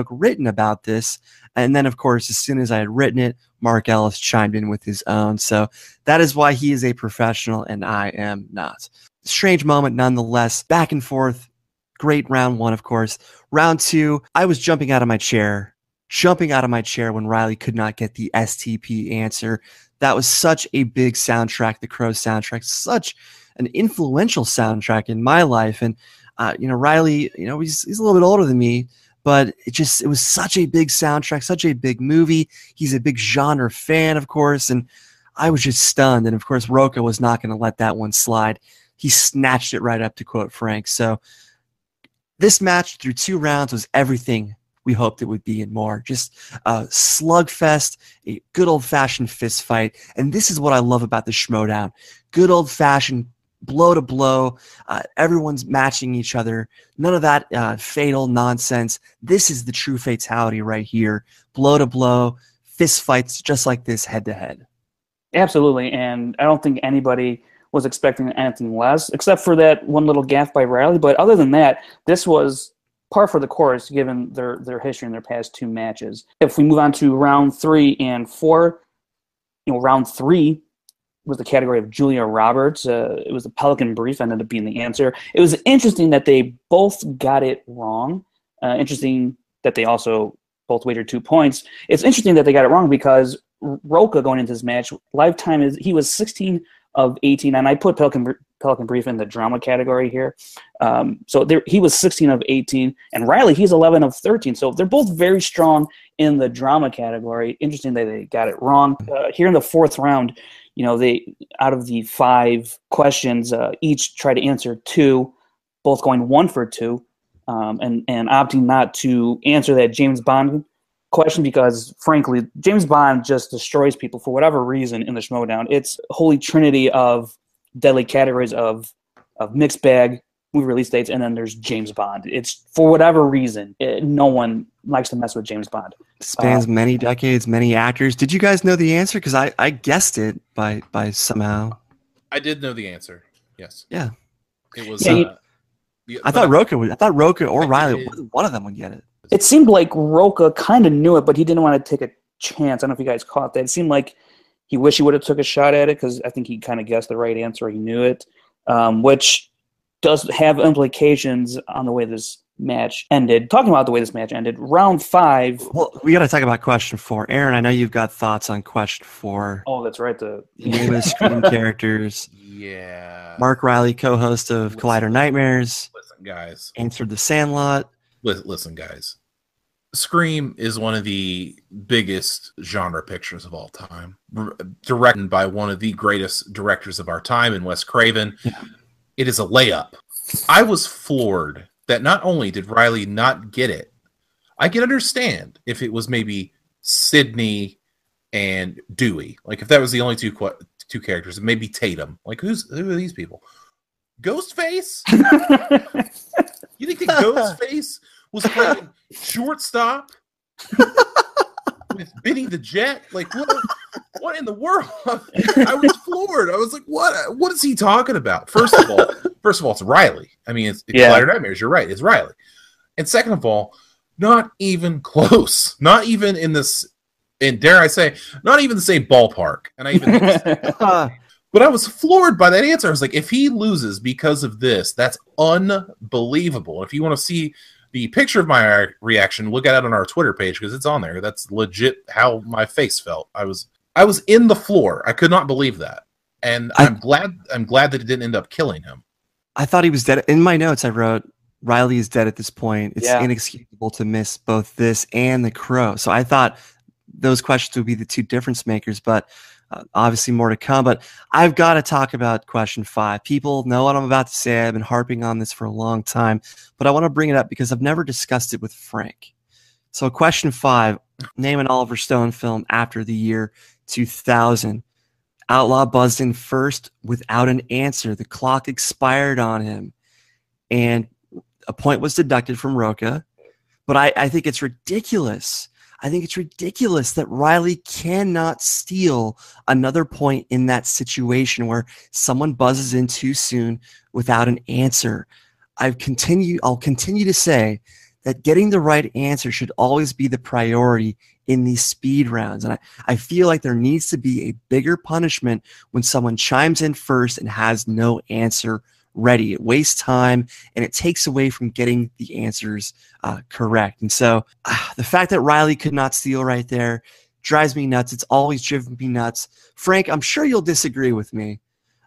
written about this, and then, of course, as soon as I had written it, Mark Ellis chimed in with his own. So that is why he is a professional and I am not. Strange moment nonetheless. Back and forth. Great round 1, of course. Round 2, I was jumping out of my chair when Reilly could not get the STP answer. That was such a big soundtrack, the Crow soundtrack, such an influential soundtrack in my life. And, Reilly, he's a little bit older than me, but it was such a big soundtrack, such a big movie. He's a big genre fan, of course, and I was just stunned. And, of course, Rocha was not going to let that one slide. He snatched it right up, to quote Frank. So this match through 2 rounds was everything we hoped it would be and more. Just a slugfest, a good old-fashioned fist fight. And this is what I love about the Schmoedown. Good old-fashioned blow to blow. Everyone's matching each other. None of that fatal nonsense. This is the true fatality right here. Blow to blow, fist fights just like this, head to head. Absolutely, and I don't think anybody was expecting anything less, except for that one little gaffe by Reilly. But other than that, this was par for the course given their history in their past 2 matches. If we move on to round 3 and 4, round 3 was the category of Julia Roberts. It was the Pelican Brief ended up being the answer. It was interesting that they both got it wrong. Interesting that they also both wagered 2 points. It's interesting that they got it wrong because Rocha going into this match, lifetime he was 16 of 18, and I put Pelican Brief in the drama category here. He was 16 of 18, and Reilly, he's 11 of 13. So they're both very strong in the drama category. Interesting that they got it wrong. Here in the 4th round, they out of the 5 questions, each tried to answer 2, both going 1 for 2, and opting not to answer that James Bond question because, frankly, James Bond just destroys people for whatever reason in the Schmoedown. It's a holy trinity of deadly categories of mixed bag, movie release dates, and then there's James Bond. It's for whatever reason, no one likes to mess with James Bond. Spans many decades, many actors. Did you guys know the answer? Because I guessed it by somehow. I did know the answer. Yes. Yeah. It was. I thought Rocha or Reilly, one of them would get it. It seemed like Rocha kind of knew it, but he didn't want to take a chance. I don't know if you guys caught that. It seemed like he wished he would have took a shot at it because I think he kind of guessed the right answer. He knew it, which does have implications on the way this match ended. Talking about the way this match ended, round 5. Well, we got to talk about question 4. Aaron, I know you've got thoughts on question 4. Oh, that's right. The name of the Scream characters. Yeah. Mark Reilly, co-host of Collider Nightmares. Listen, guys. Answered The Sandlot. Listen, guys. Scream is one of the biggest genre pictures of all time. Directed by one of the greatest directors of our time in Wes Craven. Yeah. It is a layup. I was floored that not only did Reilly not get it, I can understand if it was maybe Sidney and Dewey. Like if that was the only two characters, maybe Tatum. Like who are these people? Ghostface? You think the Ghostface was playing shortstop with Benny the Jet? Like what in the world? I was floored. I was like, what is he talking about? First of all, it's Reilly. I mean, it's Collider Nightmares. You're right. It's Reilly. And second of all, not even close. Not even in this, and dare I say, not even the same ballpark. And I even but I was floored by that answer. I was like, if he loses because of this, that's unbelievable. If you want to see the picture of my reaction, look at it on our Twitter page because it's on there. That's legit how my face felt. I was in the floor. I could not believe that. And I'm glad that it didn't end up killing him. I thought he was dead. In my notes, I wrote, Reilly is dead at this point. It's inexcusable to miss both this and the Crow. So I thought those questions would be the two difference makers, but obviously more to come. But I've got to talk about question 5. People know what I'm about to say. I've been harping on this for a long time, but I want to bring it up because I've never discussed it with Frank. So question 5, name an Oliver Stone film after the year 2000. Outlaw buzzed in first without an answer. The clock expired on him, and a point was deducted from Rocha. But I think it's ridiculous. I think it's ridiculous that Reilly cannot steal another point in that situation where someone buzzes in too soon without an answer. I'll continue to say that getting the right answer should always be the priority in these speed rounds. And I feel like there needs to be a bigger punishment when someone chimes in first and has no answer ready. It wastes time and it takes away from getting the answers correct. And so the fact that Reilly could not steal right there drives me nuts. It's always driven me nuts. Frank, I'm sure you'll disagree with me,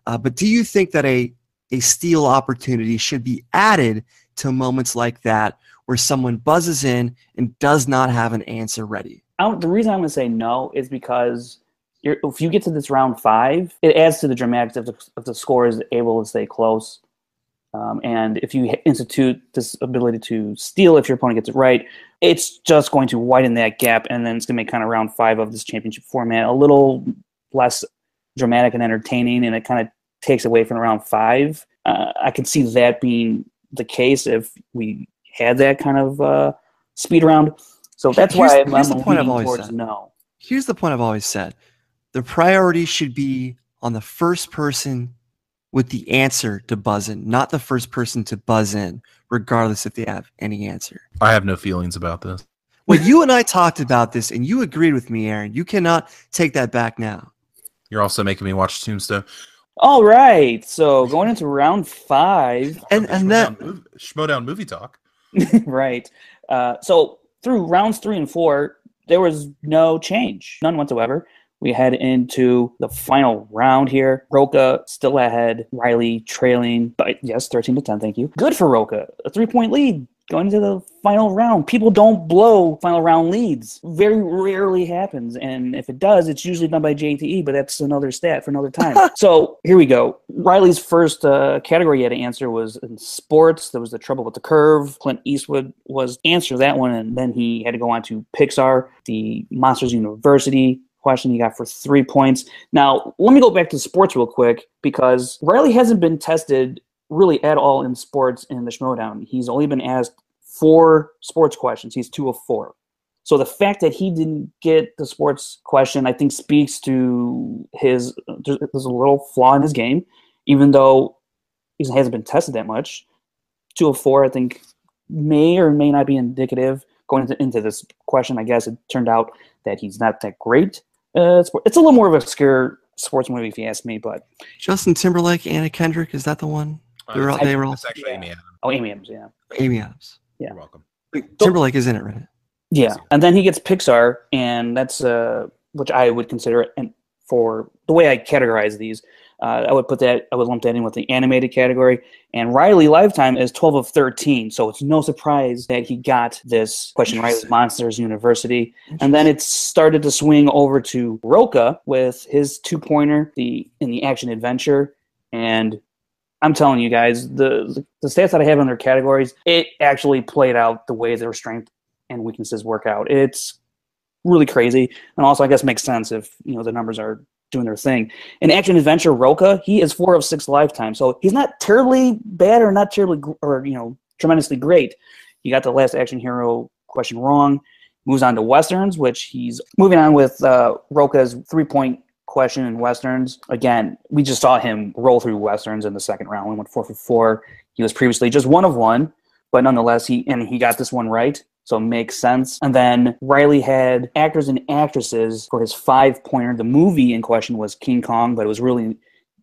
but do you think that a steal opportunity should be added to moments like that where someone buzzes in and does not have an answer ready? The reason I'm going to say no is because if you get to this round 5, it adds to the dramatics if the score is able to stay close. And if you institute this ability to steal, if your opponent gets it right, it's just going to widen that gap, and then it's going to make kind of round 5 of this championship format a little less dramatic and entertaining, and it kind of takes away from round 5. I can see that being the case if we had that kind of speed round. So that's why I'm leaning towards no. Here's the point I've always said. The priority should be on the first person with the answer to buzz in, not the first person to buzz in, regardless if they have any answer. I have no feelings about this. Well, you and I talked about this, and you agreed with me, Aaron. You cannot take that back now. You're also making me watch Tombstone. All right, so going into round 5. And that Schmoedown movie talk. Right. So through rounds 3 and 4, there was no change, none whatsoever. We head into the final round here. Rocha still ahead. Reilly trailing, but yes, 13-10. Thank you. Good for Rocha. A 3-point lead going into the final round. People don't blow final round leads. Very rarely happens, and if it does, it's usually done by JTE. But that's another stat for another time. So here we go. Reilly's first category he had to answer was in sports. There was the Trouble with the Curve. Clint Eastwood was answer that one, and then he had to go on to Pixar, the Monsters University question he got for 3 points. Now, let me go back to sports real quick because Reilly hasn't been tested really at all in sports in the Schmoedown. He's only been asked 4 sports questions. He's 2 of 4. So the fact that he didn't get the sports question, I think, speaks to there's a little flaw in his game, even though he hasn't been tested that much. 2 of 4, I think, may or may not be indicative. Going into this question, I guess it turned out that he's not that great. It's a little more of a obscure sports movie, if you ask me. But Justin Timberlake, Anna Kendrick, is that the one? They were all. It's actually Amy Adams. Oh, Amy Adams, yeah. Amy Adams. Yeah. You're welcome. Timberlake is in it, right? Yeah, and then he gets Pixar, and that's which I would consider, and for the way I categorize these, I would lump that in with the animated category. And Reilly Lifetime is 12 of 13, so it's no surprise that he got this question right with Monsters University. And then it started to swing over to Rocha with his 2-pointer, in the action adventure. And I'm telling you guys, the stats that I have in their categories, it actually played out the way their strength and weaknesses work out. It's really crazy, and also I guess makes sense if the numbers are doing their thing. In action adventure, Rocha, he is 4 of 6 lifetime, so he's not terribly bad or not terribly tremendously great. He got the last action hero question wrong. Moves on to westerns, which he's moving on with Rocha's 3-point question in westerns. Again, we just saw him roll through westerns in the second round. We went 4 for 4. He was previously just 1 of 1, but nonetheless, he got this one right. So it makes sense. And then Reilly had actors and actresses for his 5-pointer. The movie in question was King Kong, but it was really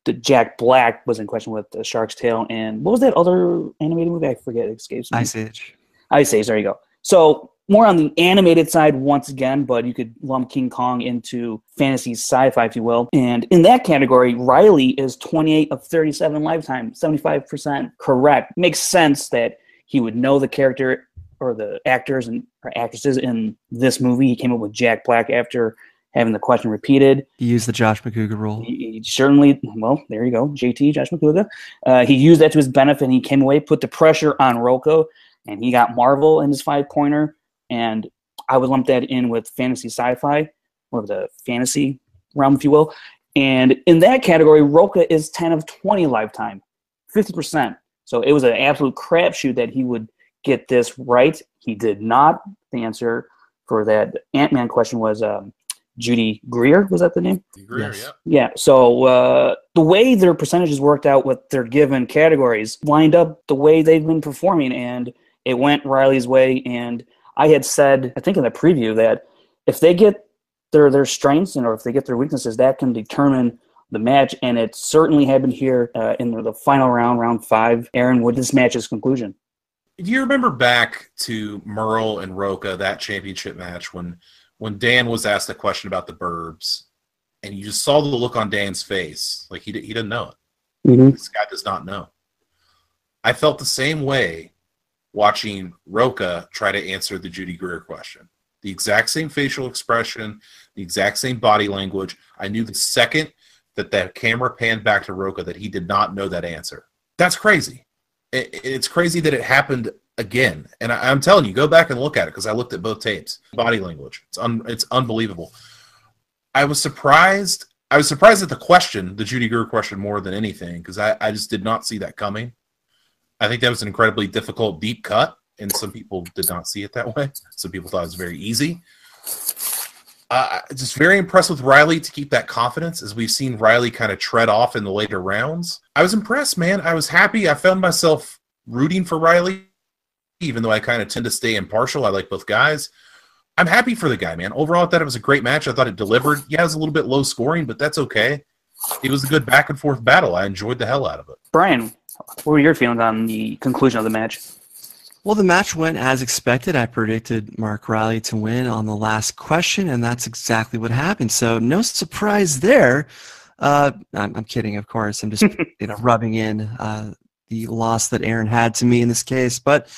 the Jack Black was in question with The Shark's Tale. And what was that other animated movie? I forget. It escapes me. Ice Age. Ice Age, there you go. So more on the animated side once again, but you could lump King Kong into fantasy sci-fi, if you will. And in that category, Reilly is 28 of 37 lifetime, 75% correct. Makes sense that he would know the character or the actors or actresses in this movie. He came up with Jack Black after having the question repeated. He used the Josh McCouga role. He certainly, well, there you go, JT, Josh McCouga. He used that to his benefit, and he came away, put the pressure on Rocha, and he got Marvel in his 5-pointer, and I would lump that in with fantasy sci-fi, or the fantasy realm, if you will. And in that category, Rocha is 10 of 20 lifetime, 50%. So it was an absolute crapshoot that he would get this right. He did not. The answer for that Ant-Man question was Judy Greer. Was that the name? Greer, Yes. Yeah. So the way their percentages worked out with their given categories lined up the way they've been performing, and it went Reilly's way. And I had said, I think in the preview, that if they get their strengths or if they get their weaknesses, that can determine the match. And it certainly happened here in the final round, round 5. Aaron, with this match's conclusion. Do you remember back to Merle and Rocha, that championship match, when Dan was asked a question about the Burbs, and you just saw the look on Dan's face, like he didn't know it. Mm-hmm. This guy does not know. I felt the same way watching Rocha try to answer the Judy Greer question. The exact same facial expression, the exact same body language. I knew the second that camera panned back to Rocha that he did not know that answer. That's crazy. It's crazy that it happened again. And I'm telling you, go back and look at it, because I looked at both tapes. Body language. It's unbelievable. I was surprised at the question, the Judy Greer question, more than anything, because I just did not see that coming. I think that was an incredibly difficult, deep cut, and some people did not see it that way. Some people thought it was very easy. Just very impressed with Reilly to keep that confidence, as we've seen Reilly kind of tread off in the later rounds. I was impressed, man. I was happy. I found myself rooting for Reilly, even though I kind of tend to stay impartial. I like both guys. I'm happy for the guy, man. Overall, I thought it was a great match. I thought it delivered. Yeah, it was a little bit low scoring, but that's okay. It was a good back and forth battle. I enjoyed the hell out of it. Brian, what were your feelings on the conclusion of the match? Well, the match went as expected. I predicted Mark Reilly to win on the last question, and that's exactly what happened. So no surprise there. I'm kidding, of course. I'm just rubbing in the loss that Aaron had to me in this case. But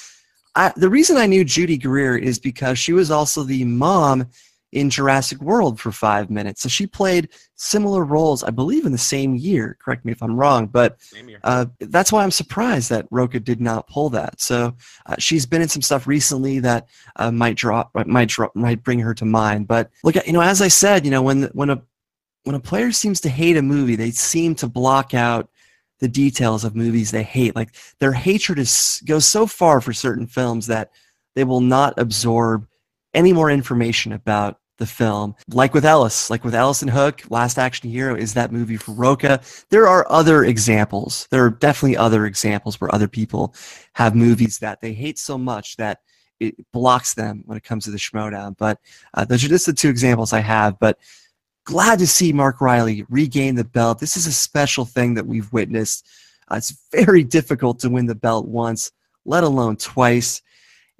the reason I knew Judy Greer is because she was also the mom in Jurassic World for 5 minutes. So she played similar roles, I believe, in the same year. Correct me if I'm wrong, but that's why I'm surprised that Rocha did not pull that. So she's been in some stuff recently that might bring her to mind. But look, as I said, when a player seems to hate a movie, they seem to block out the details of movies they hate. Like their hatred goes so far for certain films that they will not absorb any more information about the film. Like with Ellis and Hook, Last Action Hero is that movie for Rocha. There are other examples. There are definitely other examples where other people have movies that they hate so much that it blocks them when it comes to the Schmoedown. But those are just the two examples I have. But glad to see Mark Reilly regain the belt. This is a special thing that we've witnessed. It's very difficult to win the belt once, let alone twice.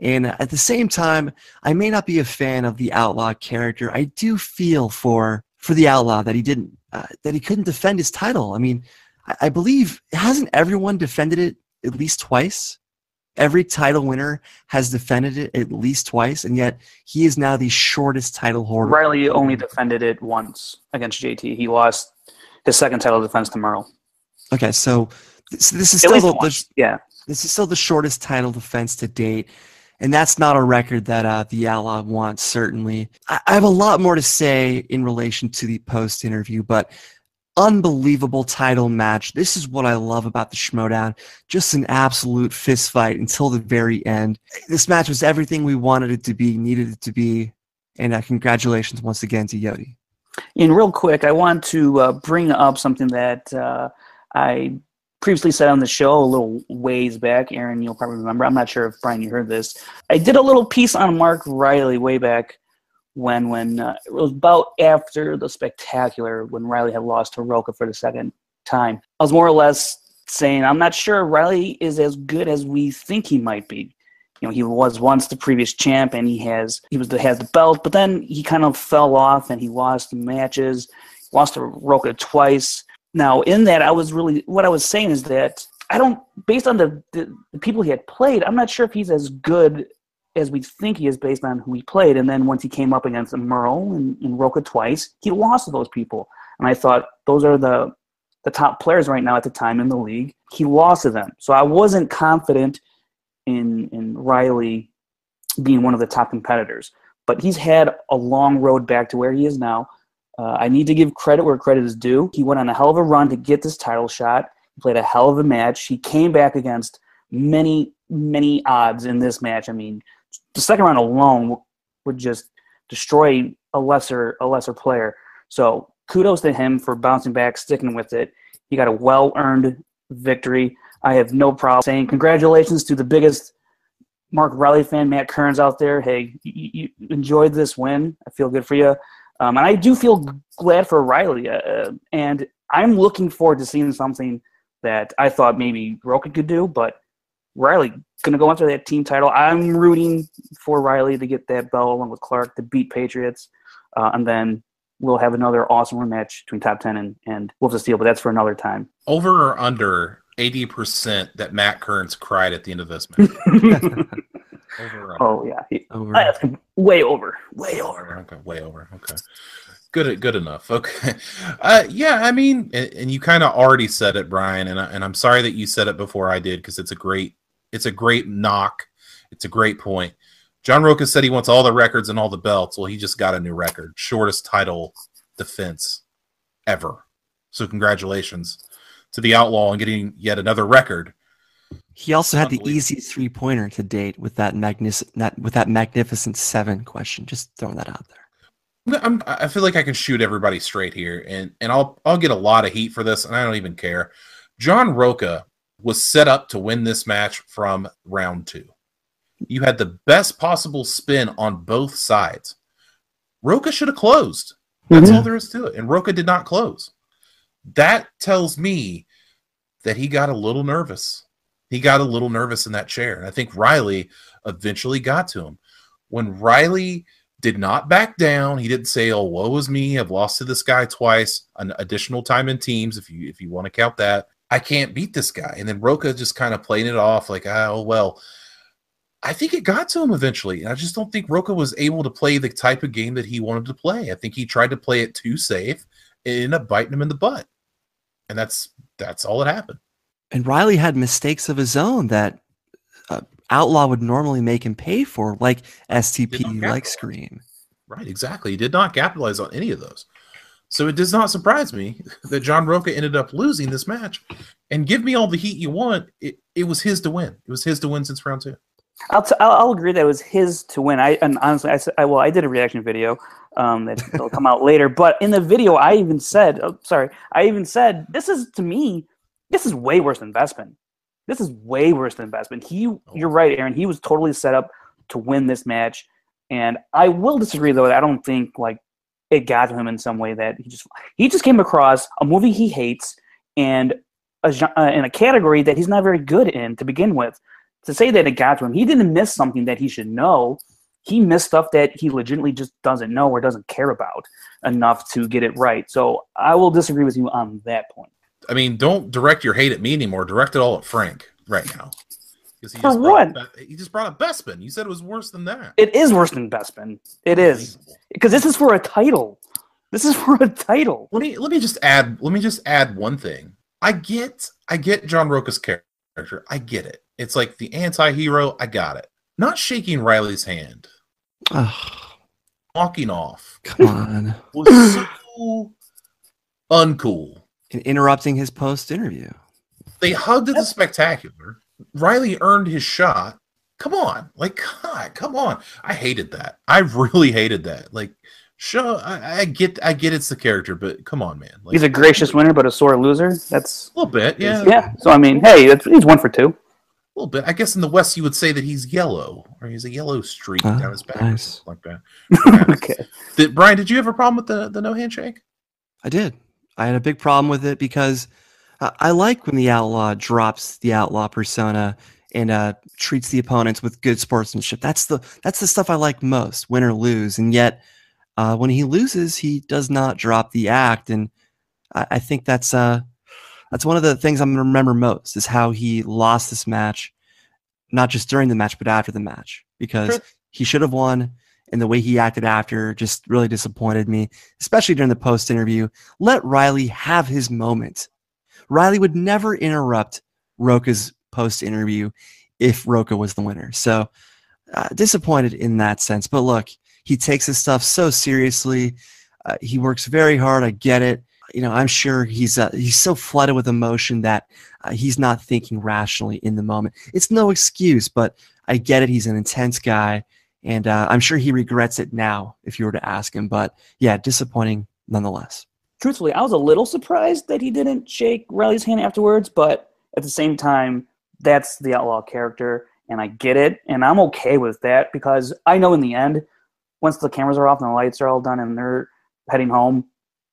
And at the same time, I may not be a fan of the Outlaw character. I do feel for the Outlaw that he couldn't defend his title. I mean, I believe, hasn't everyone defended it at least twice? Every title winner has defended it at least twice, and yet he is now the shortest title holder. Reilly only defended it once against JT. He lost his second title defense to Merle. Okay, so this is still the shortest title defense to date. And that's not a record that the Outlaw wants, certainly. I have a lot more to say in relation to the post-interview, but unbelievable title match. This is what I love about the Schmoedown. Just an absolute fist fight until the very end. This match was everything we wanted it to be, needed it to be. And congratulations once again to Yodi. And real quick, I want to bring up something that I previously said on the show a little ways back. Aaron, you'll probably remember. I'm not sure if, Brian, you heard this. I did a little piece on Mark Reilly way back when it was about after the Spectacular, when Reilly had lost to Rocha for the second time. I was more or less saying, I'm not sure Reilly is as good as we think he might be. You know, he was once the previous champ, and he has the belt, but then he kind of fell off, and he lost matches, lost to Rocha twice. Now, in that, what I was saying is that based on the people he had played, I'm not sure if he's as good as we think he is based on who he played. And then once he came up against Merle and Rocha twice, he lost to those people. And I thought, those are the top players right now at the time in the league. He lost to them. So I wasn't confident in Reilly being one of the top competitors. But he's had a long road back to where he is now. I need to give credit where credit is due. He went on a hell of a run to get this title shot. He played a hell of a match. He came back against many, many odds in this match. I mean, the second round alone would just destroy a lesser player. So kudos to him for bouncing back, sticking with it. He got a well-earned victory. I have no problem saying congratulations to the biggest Mark Reilly fan, Matt Kearns, out there. Hey, you enjoyed this win. I feel good for you. And I do feel glad for Reilly. And I'm looking forward to seeing something that I thought maybe Rocha could do, but Reilly going to go after that team title. I'm rooting for Reilly to get that belt along with Clark to beat Patriots. And then we'll have another awesome rematch between Top 10 and Wolves of Steel, but that's for another time. Over or under 80% that Matt Kearns cried at the end of this match? Over or under? Oh, yeah. That's way over. Way over. Okay, way over. Okay. Good enough. Okay. Yeah, I mean, and you kind of already said it, Brian, and I'm sorry that you said it before I did, because it's a great knock. It's a great point. John Rocha said he wants all the records and all the belts. Well, he just got a new record. Shortest title defense ever. So congratulations to the Outlaw on getting yet another record. He also had the easiest three-pointer to date with that magnificent 7 question. Just throwing that out there. I feel like I can shoot everybody straight here, and I'll get a lot of heat for this, and I don't even care. John Rocha was set up to win this match from round 2. You had the best possible spin on both sides. Rocha should have closed. That's all there is to it. And Rocha did not close. That tells me that he got a little nervous. He got a little nervous in that chair. And I think Reilly eventually got to him. When Reilly did not back down, he didn't say, oh, woe is me, I've lost to this guy twice, an additional time in teams, if you want to count that. I can't beat this guy. And then Rocha just kind of playing it off like, oh, well. I think it got to him eventually. And I just don't think Rocha was able to play the type of game that he wanted to play. I think he tried to play it too safe and ended up biting him in the butt. And that's all that happened. And Reilly had mistakes of his own that Outlaw would normally make him pay for, like STP, like Scream. Right, exactly. He did not capitalize on any of those. So it does not surprise me that John Rocha ended up losing this match. And give me all the heat you want. It was his to win. It was his to win since round 2. I'll agree that it was his to win. And honestly, I did a reaction video that'll come out later. But in the video, I even said, this is, to me, this is way worse than Bespin. This is way worse than Bespin. You're right, Aaron. He was totally set up to win this match. And I will disagree, though. I don't think it got to him in some way that he just came across a movie he hates and in a category that he's not very good in to begin with. To say that it got to him, he didn't miss something that he should know. He missed stuff that he legitimately just doesn't know or doesn't care about enough to get it right. So I will disagree with you on that point. I mean, don't direct your hate at me anymore. Direct it all at Frank right now. For what? He just brought up Bespin. You said it was worse than that. It is worse than Bespin. It is. Because this is for a title. This is for a title. Let me just add one thing. I get John Rocha's character. I get it. It's like the anti-hero. I got it. Not shaking Reilly's hand. Walking off. Come on. Was so uncool. And interrupting his post-interview. They hugged at the Spectacular. Reilly earned his shot. Come on. God, come on. I hated that. I really hated that. I get it's the character, but come on, man. He's a gracious winner, but a sore loser. That's a little bit, yeah. Yeah. So I mean, hey, he's 1 for 2. A little bit. I guess in the West you would say that he's yellow, or he's a yellow streak down his back, nice. Or something like that. Okay. Brian, did you have a problem with the no handshake? I did. I had a big problem with it because I like when the Outlaw drops the Outlaw persona and treats the opponents with good sportsmanship. That's the stuff I like most, win or lose. And yet, when he loses, he does not drop the act, and I think that's one of the things I'm going to remember most is how he lost this match, not just during the match but after the match, because he should have won, and the way he acted after just really disappointed me, especially during the post interview. Let Reilly have his moment. Reilly would never interrupt Rocha's post interview if Rocha was the winner. So disappointed in that sense, but look. He takes his stuff so seriously. He works very hard. I get it. I'm sure he's so flooded with emotion that he's not thinking rationally in the moment. It's no excuse, but I get it. He's an intense guy, and I'm sure he regrets it now if you were to ask him. But yeah, disappointing nonetheless. Truthfully, I was a little surprised that he didn't shake Reilly's hand afterwards, but at the same time, that's the Outlaw character, and I get it, and I'm okay with that because I know in the end, once the cameras are off and the lights are all done and they're heading home,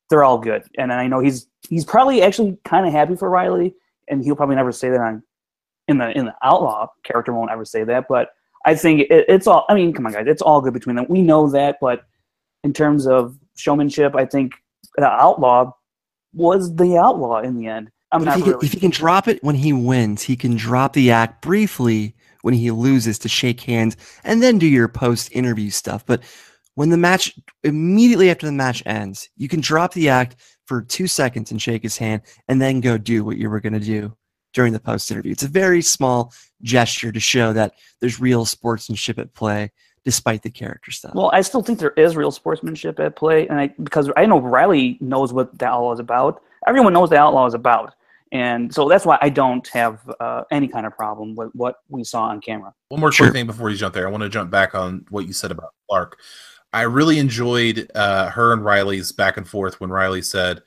they're all good. And I know he's probably actually kind of happy for Reilly, and he'll probably never say that in the Outlaw character won't ever say that. But I think it's all. I mean, come on, guys, it's all good between them. We know that, but in terms of showmanship, I think the Outlaw was the Outlaw in the end. If he can drop it when he wins, he can drop the act briefly when he loses to shake hands and then do your post-interview stuff. But when the match, immediately after the match ends, you can drop the act for 2 seconds and shake his hand and then go do what you were going to do during the post-interview. It's a very small gesture to show that there's real sportsmanship at play despite the character stuff. Well, I still think there is real sportsmanship at play, and because I know Reilly knows what the Outlaw is about. Everyone knows the Outlaw is about. And so that's why I don't have any kind of problem with what we saw on camera. One more quick thing before you jump there. I want to jump back on what you said about Clark. I really enjoyed her and Reilly's back and forth when Reilly said,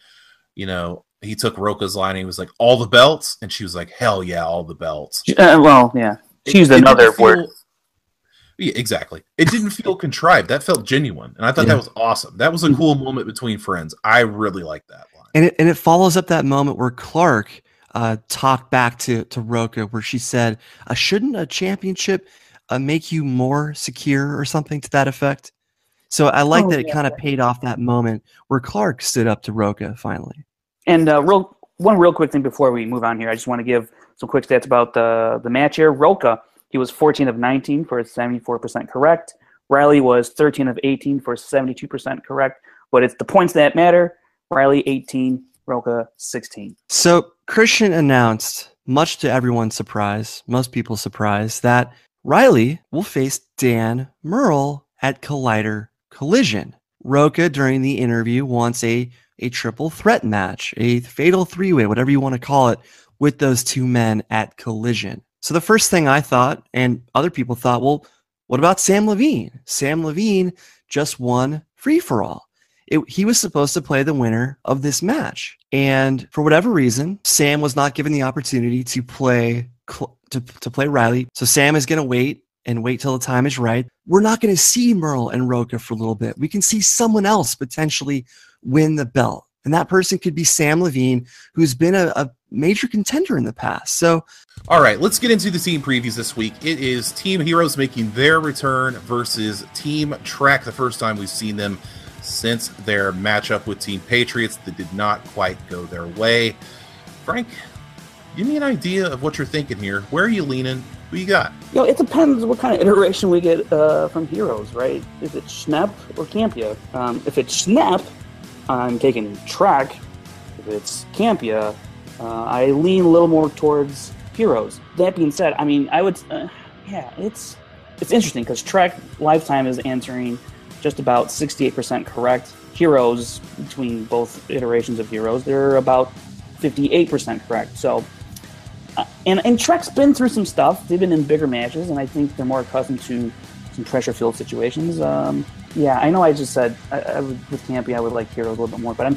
he took Rocha's line and he was like, all the belts? And she was like, hell yeah, all the belts. Well, yeah. She used another word. Yeah, exactly. It didn't feel contrived. That felt genuine. And I thought that was awesome. That was a cool moment between friends. I really liked that line. And it follows up that moment where Clark talked back to Rocha, where she said, shouldn't a championship make you more secure or something to that effect? So I like that it kind of paid off that moment where Clark stood up to Rocha finally. And one real quick thing before we move on here, I just want to give some quick stats about the match here. Rocha, he was 14 of 19 for 74% correct. Reilly was 13 of 18 for 72% correct. But it's the points that matter. Reilly 18, Rocha 16. So Christian announced, much to everyone's surprise, most people's surprise, that Reilly will face Dan Murrell at Collider Collision. Rocha, during the interview, wants a a triple threat match, a fatal three-way, whatever you want to call it, with those two men at Collision. So the first thing I thought, and other people thought, well, what about Sam Levine? Sam Levine just won free-for-all. He was supposed to play the winner of this match. And for whatever reason, Sam was not given the opportunity to play Reilly. So Sam is going to wait till the time is right. We're not going to see Merle and Rocha for a little bit. We can see someone else potentially win the belt. And that person could be Sam Levine, who's been a major contender in the past. So, all right, let's get into the team previews this week. It is Team Heroes making their return versus Team Trek, the first time we've seen them since their matchup with Team Patriots that did not quite go their way. Frank, give me an idea of what you're thinking here. Where are you leaning? Who you got? It depends what kind of iteration we get from Heroes, right? Is it Schnepp or Campia? If it's Schnepp, I'm taking Trek. If it's Campia, I lean a little more towards Heroes. That being said, I mean, I would, it's interesting because Trek Lifetime is answering just about 68% correct. Heroes, between both iterations of Heroes, they're about 58% correct. So, and Trek's been through some stuff. They've been in bigger matches, and I think they're more accustomed to some pressure-filled situations. I know I just said I would, with Campy, I would like Heroes a little bit more, but I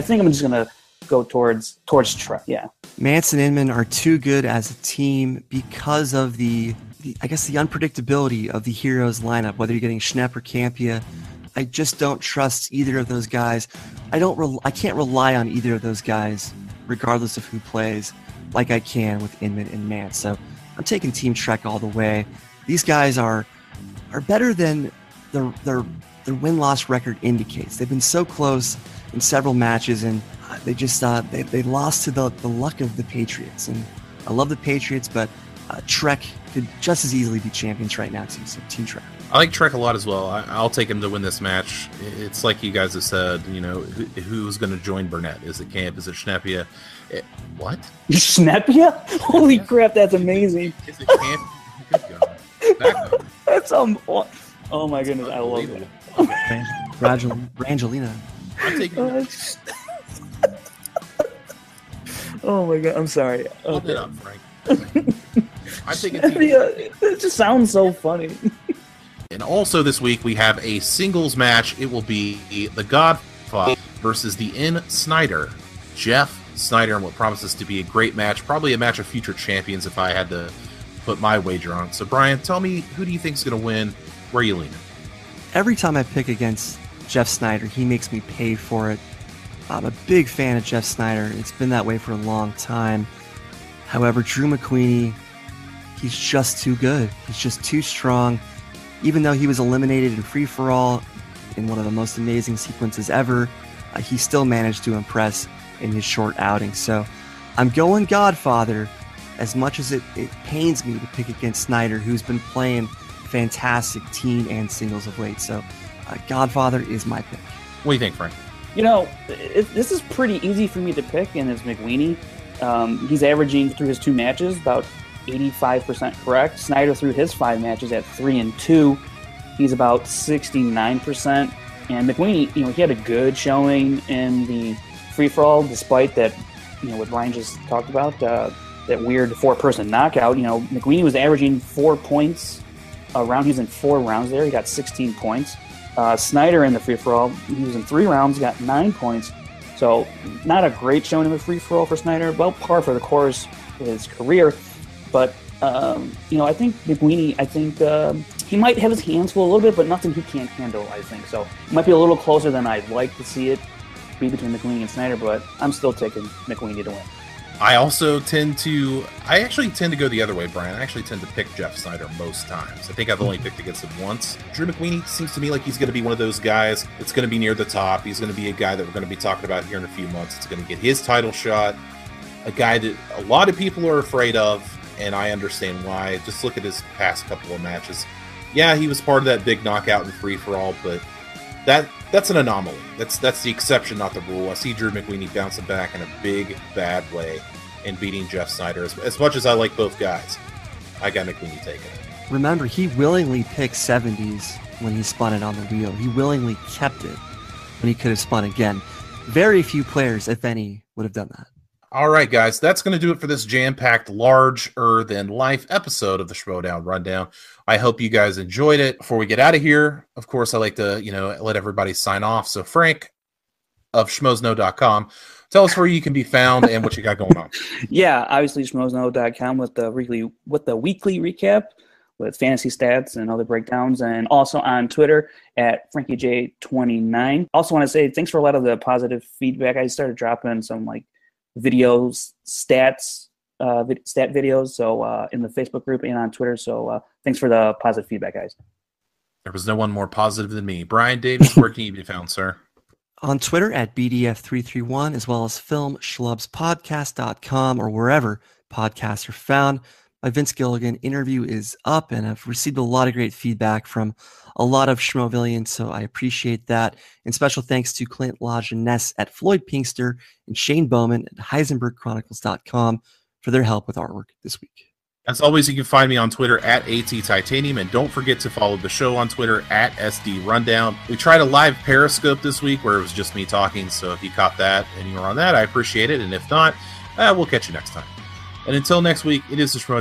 think I'm just going to go towards Trek, yeah. Mance and Inman are too good as a team because of the unpredictability of the Heroes lineup, whether you're getting Schnepp or Campia. I just don't trust either of those guys. I can't rely on either of those guys, regardless of who plays, like I can with Inman and Mance. So I'm taking Team Trek all the way. These guys are better than their win-loss record indicates. They've been so close in several matches, and they just they lost to the luck of the Patriots. And I love the Patriots, but Trek could just as easily be champions right now too. So Team Trek. I like Trek a lot as well. I'll take him to win this match. It's like you guys have said, who's going to join Burnett? Is it Camp? Is it Schneppia? What? Schneppia? Holy crap, that's amazing. Is it Camp? Back up. That's oh my goodness, I love it. Okay. Brangelina. I'm taking Oh my god, I'm sorry. Hold it up, Frank. I'm taking it just sounds so funny. And also this week we have a singles match. It will be the Godfather versus the Sneider. Jeff Sneider, and what promises to be a great match. Probably a match of future champions if I had to put my wager on it. So Brian, tell me, who do you think is going to win? Where are you leaning? Every time I pick against Jeff Sneider, he makes me pay for it. I'm a big fan of Jeff Sneider. It's been that way for a long time. However, Drew McWeeny, he's just too good. He's just too strong. Even though he was eliminated in free-for-all in one of the most amazing sequences ever, he still managed to impress in his short outing. So I'm going Godfather, as much as it pains me to pick against Sneider, who's been playing fantastic team and singles of late. So Godfather is my pick. What do you think, Frank? This is pretty easy for me to pick, and it's McWeeny. He's averaging through his 2 matches about 85% correct. Sneider through his 5 matches at 3-2, he's about 69%. And McWeeny, he had a good showing in the free-for-all, despite that, what Brian just talked about, that weird 4-person knockout. McWeeny was averaging 4 points a round. He was in 4 rounds there. He got 16 points. Sneider in the free-for-all, he was in 3 rounds, got 9 points. So not a great showing in the free-for-all for Sneider. Well, par for the course of his career. But, I think McWeeny, he might have his hands full a little bit, but nothing he can't handle, I think. So it might be a little closer than I'd like to see it be between McWeeny and Sneider, but I'm still taking McWeeny to win. I actually tend to go the other way, Brian. I actually tend to pick Jeff Sneider most times. I think I've only picked against him once. Drew McWeeny seems to me like he's going to be one of those guys that's going to be near the top. He's going to be a guy that we're going to be talking about here in a few months. It's going to get his title shot. A guy that a lot of people are afraid of, and I understand why. Just look at his past couple of matches. Yeah, he was part of that big knockout in free-for-all, but that's an anomaly. That's the exception, not the rule. I see Drew McWeeny bouncing back in a big, bad way and beating Jeff Sneider. As much as I like both guys, I got McWeeny taking it. Remember, he willingly picked 70s when he spun it on the wheel. He willingly kept it when he could have spun again. Very few players, if any, would have done that. All right, guys, that's going to do it for this jam-packed, larger-than-life episode of the Schmoedown Rundown. I hope you guys enjoyed it. Before we get out of here, of course, I like to, let everybody sign off. So, Frank of schmoesnow.com, tell us where you can be found and what you got going on. Yeah, obviously schmoesnow.com with the weekly recap with fantasy stats and other breakdowns, and also on Twitter at FrankieJ29. Also want to say thanks for a lot of the positive feedback. I started dropping some videos, stat videos, so in the Facebook group and on Twitter. So thanks for the positive feedback, guys. There was no one more positive than me. Brian Davies, where can you be found, sir? On Twitter at BDF331, as well as filmschlubspodcast.com or wherever podcasts are found. My Vince Gilligan interview is up, and I've received a lot of great feedback from a lot of Schmoevillians, so I appreciate that. And special thanks to Clint Lajeunesse at Floyd Pinkster and Shane Bowman at HeisenbergChronicles.com for their help with artwork this week. As always, you can find me on Twitter at ATTitanium, and don't forget to follow the show on Twitter at SD Rundown. We tried a live Periscope this week where it was just me talking, so if you caught that and you were on that, I appreciate it, and if not, we'll catch you next time. And until next week, it is the Schmoedown.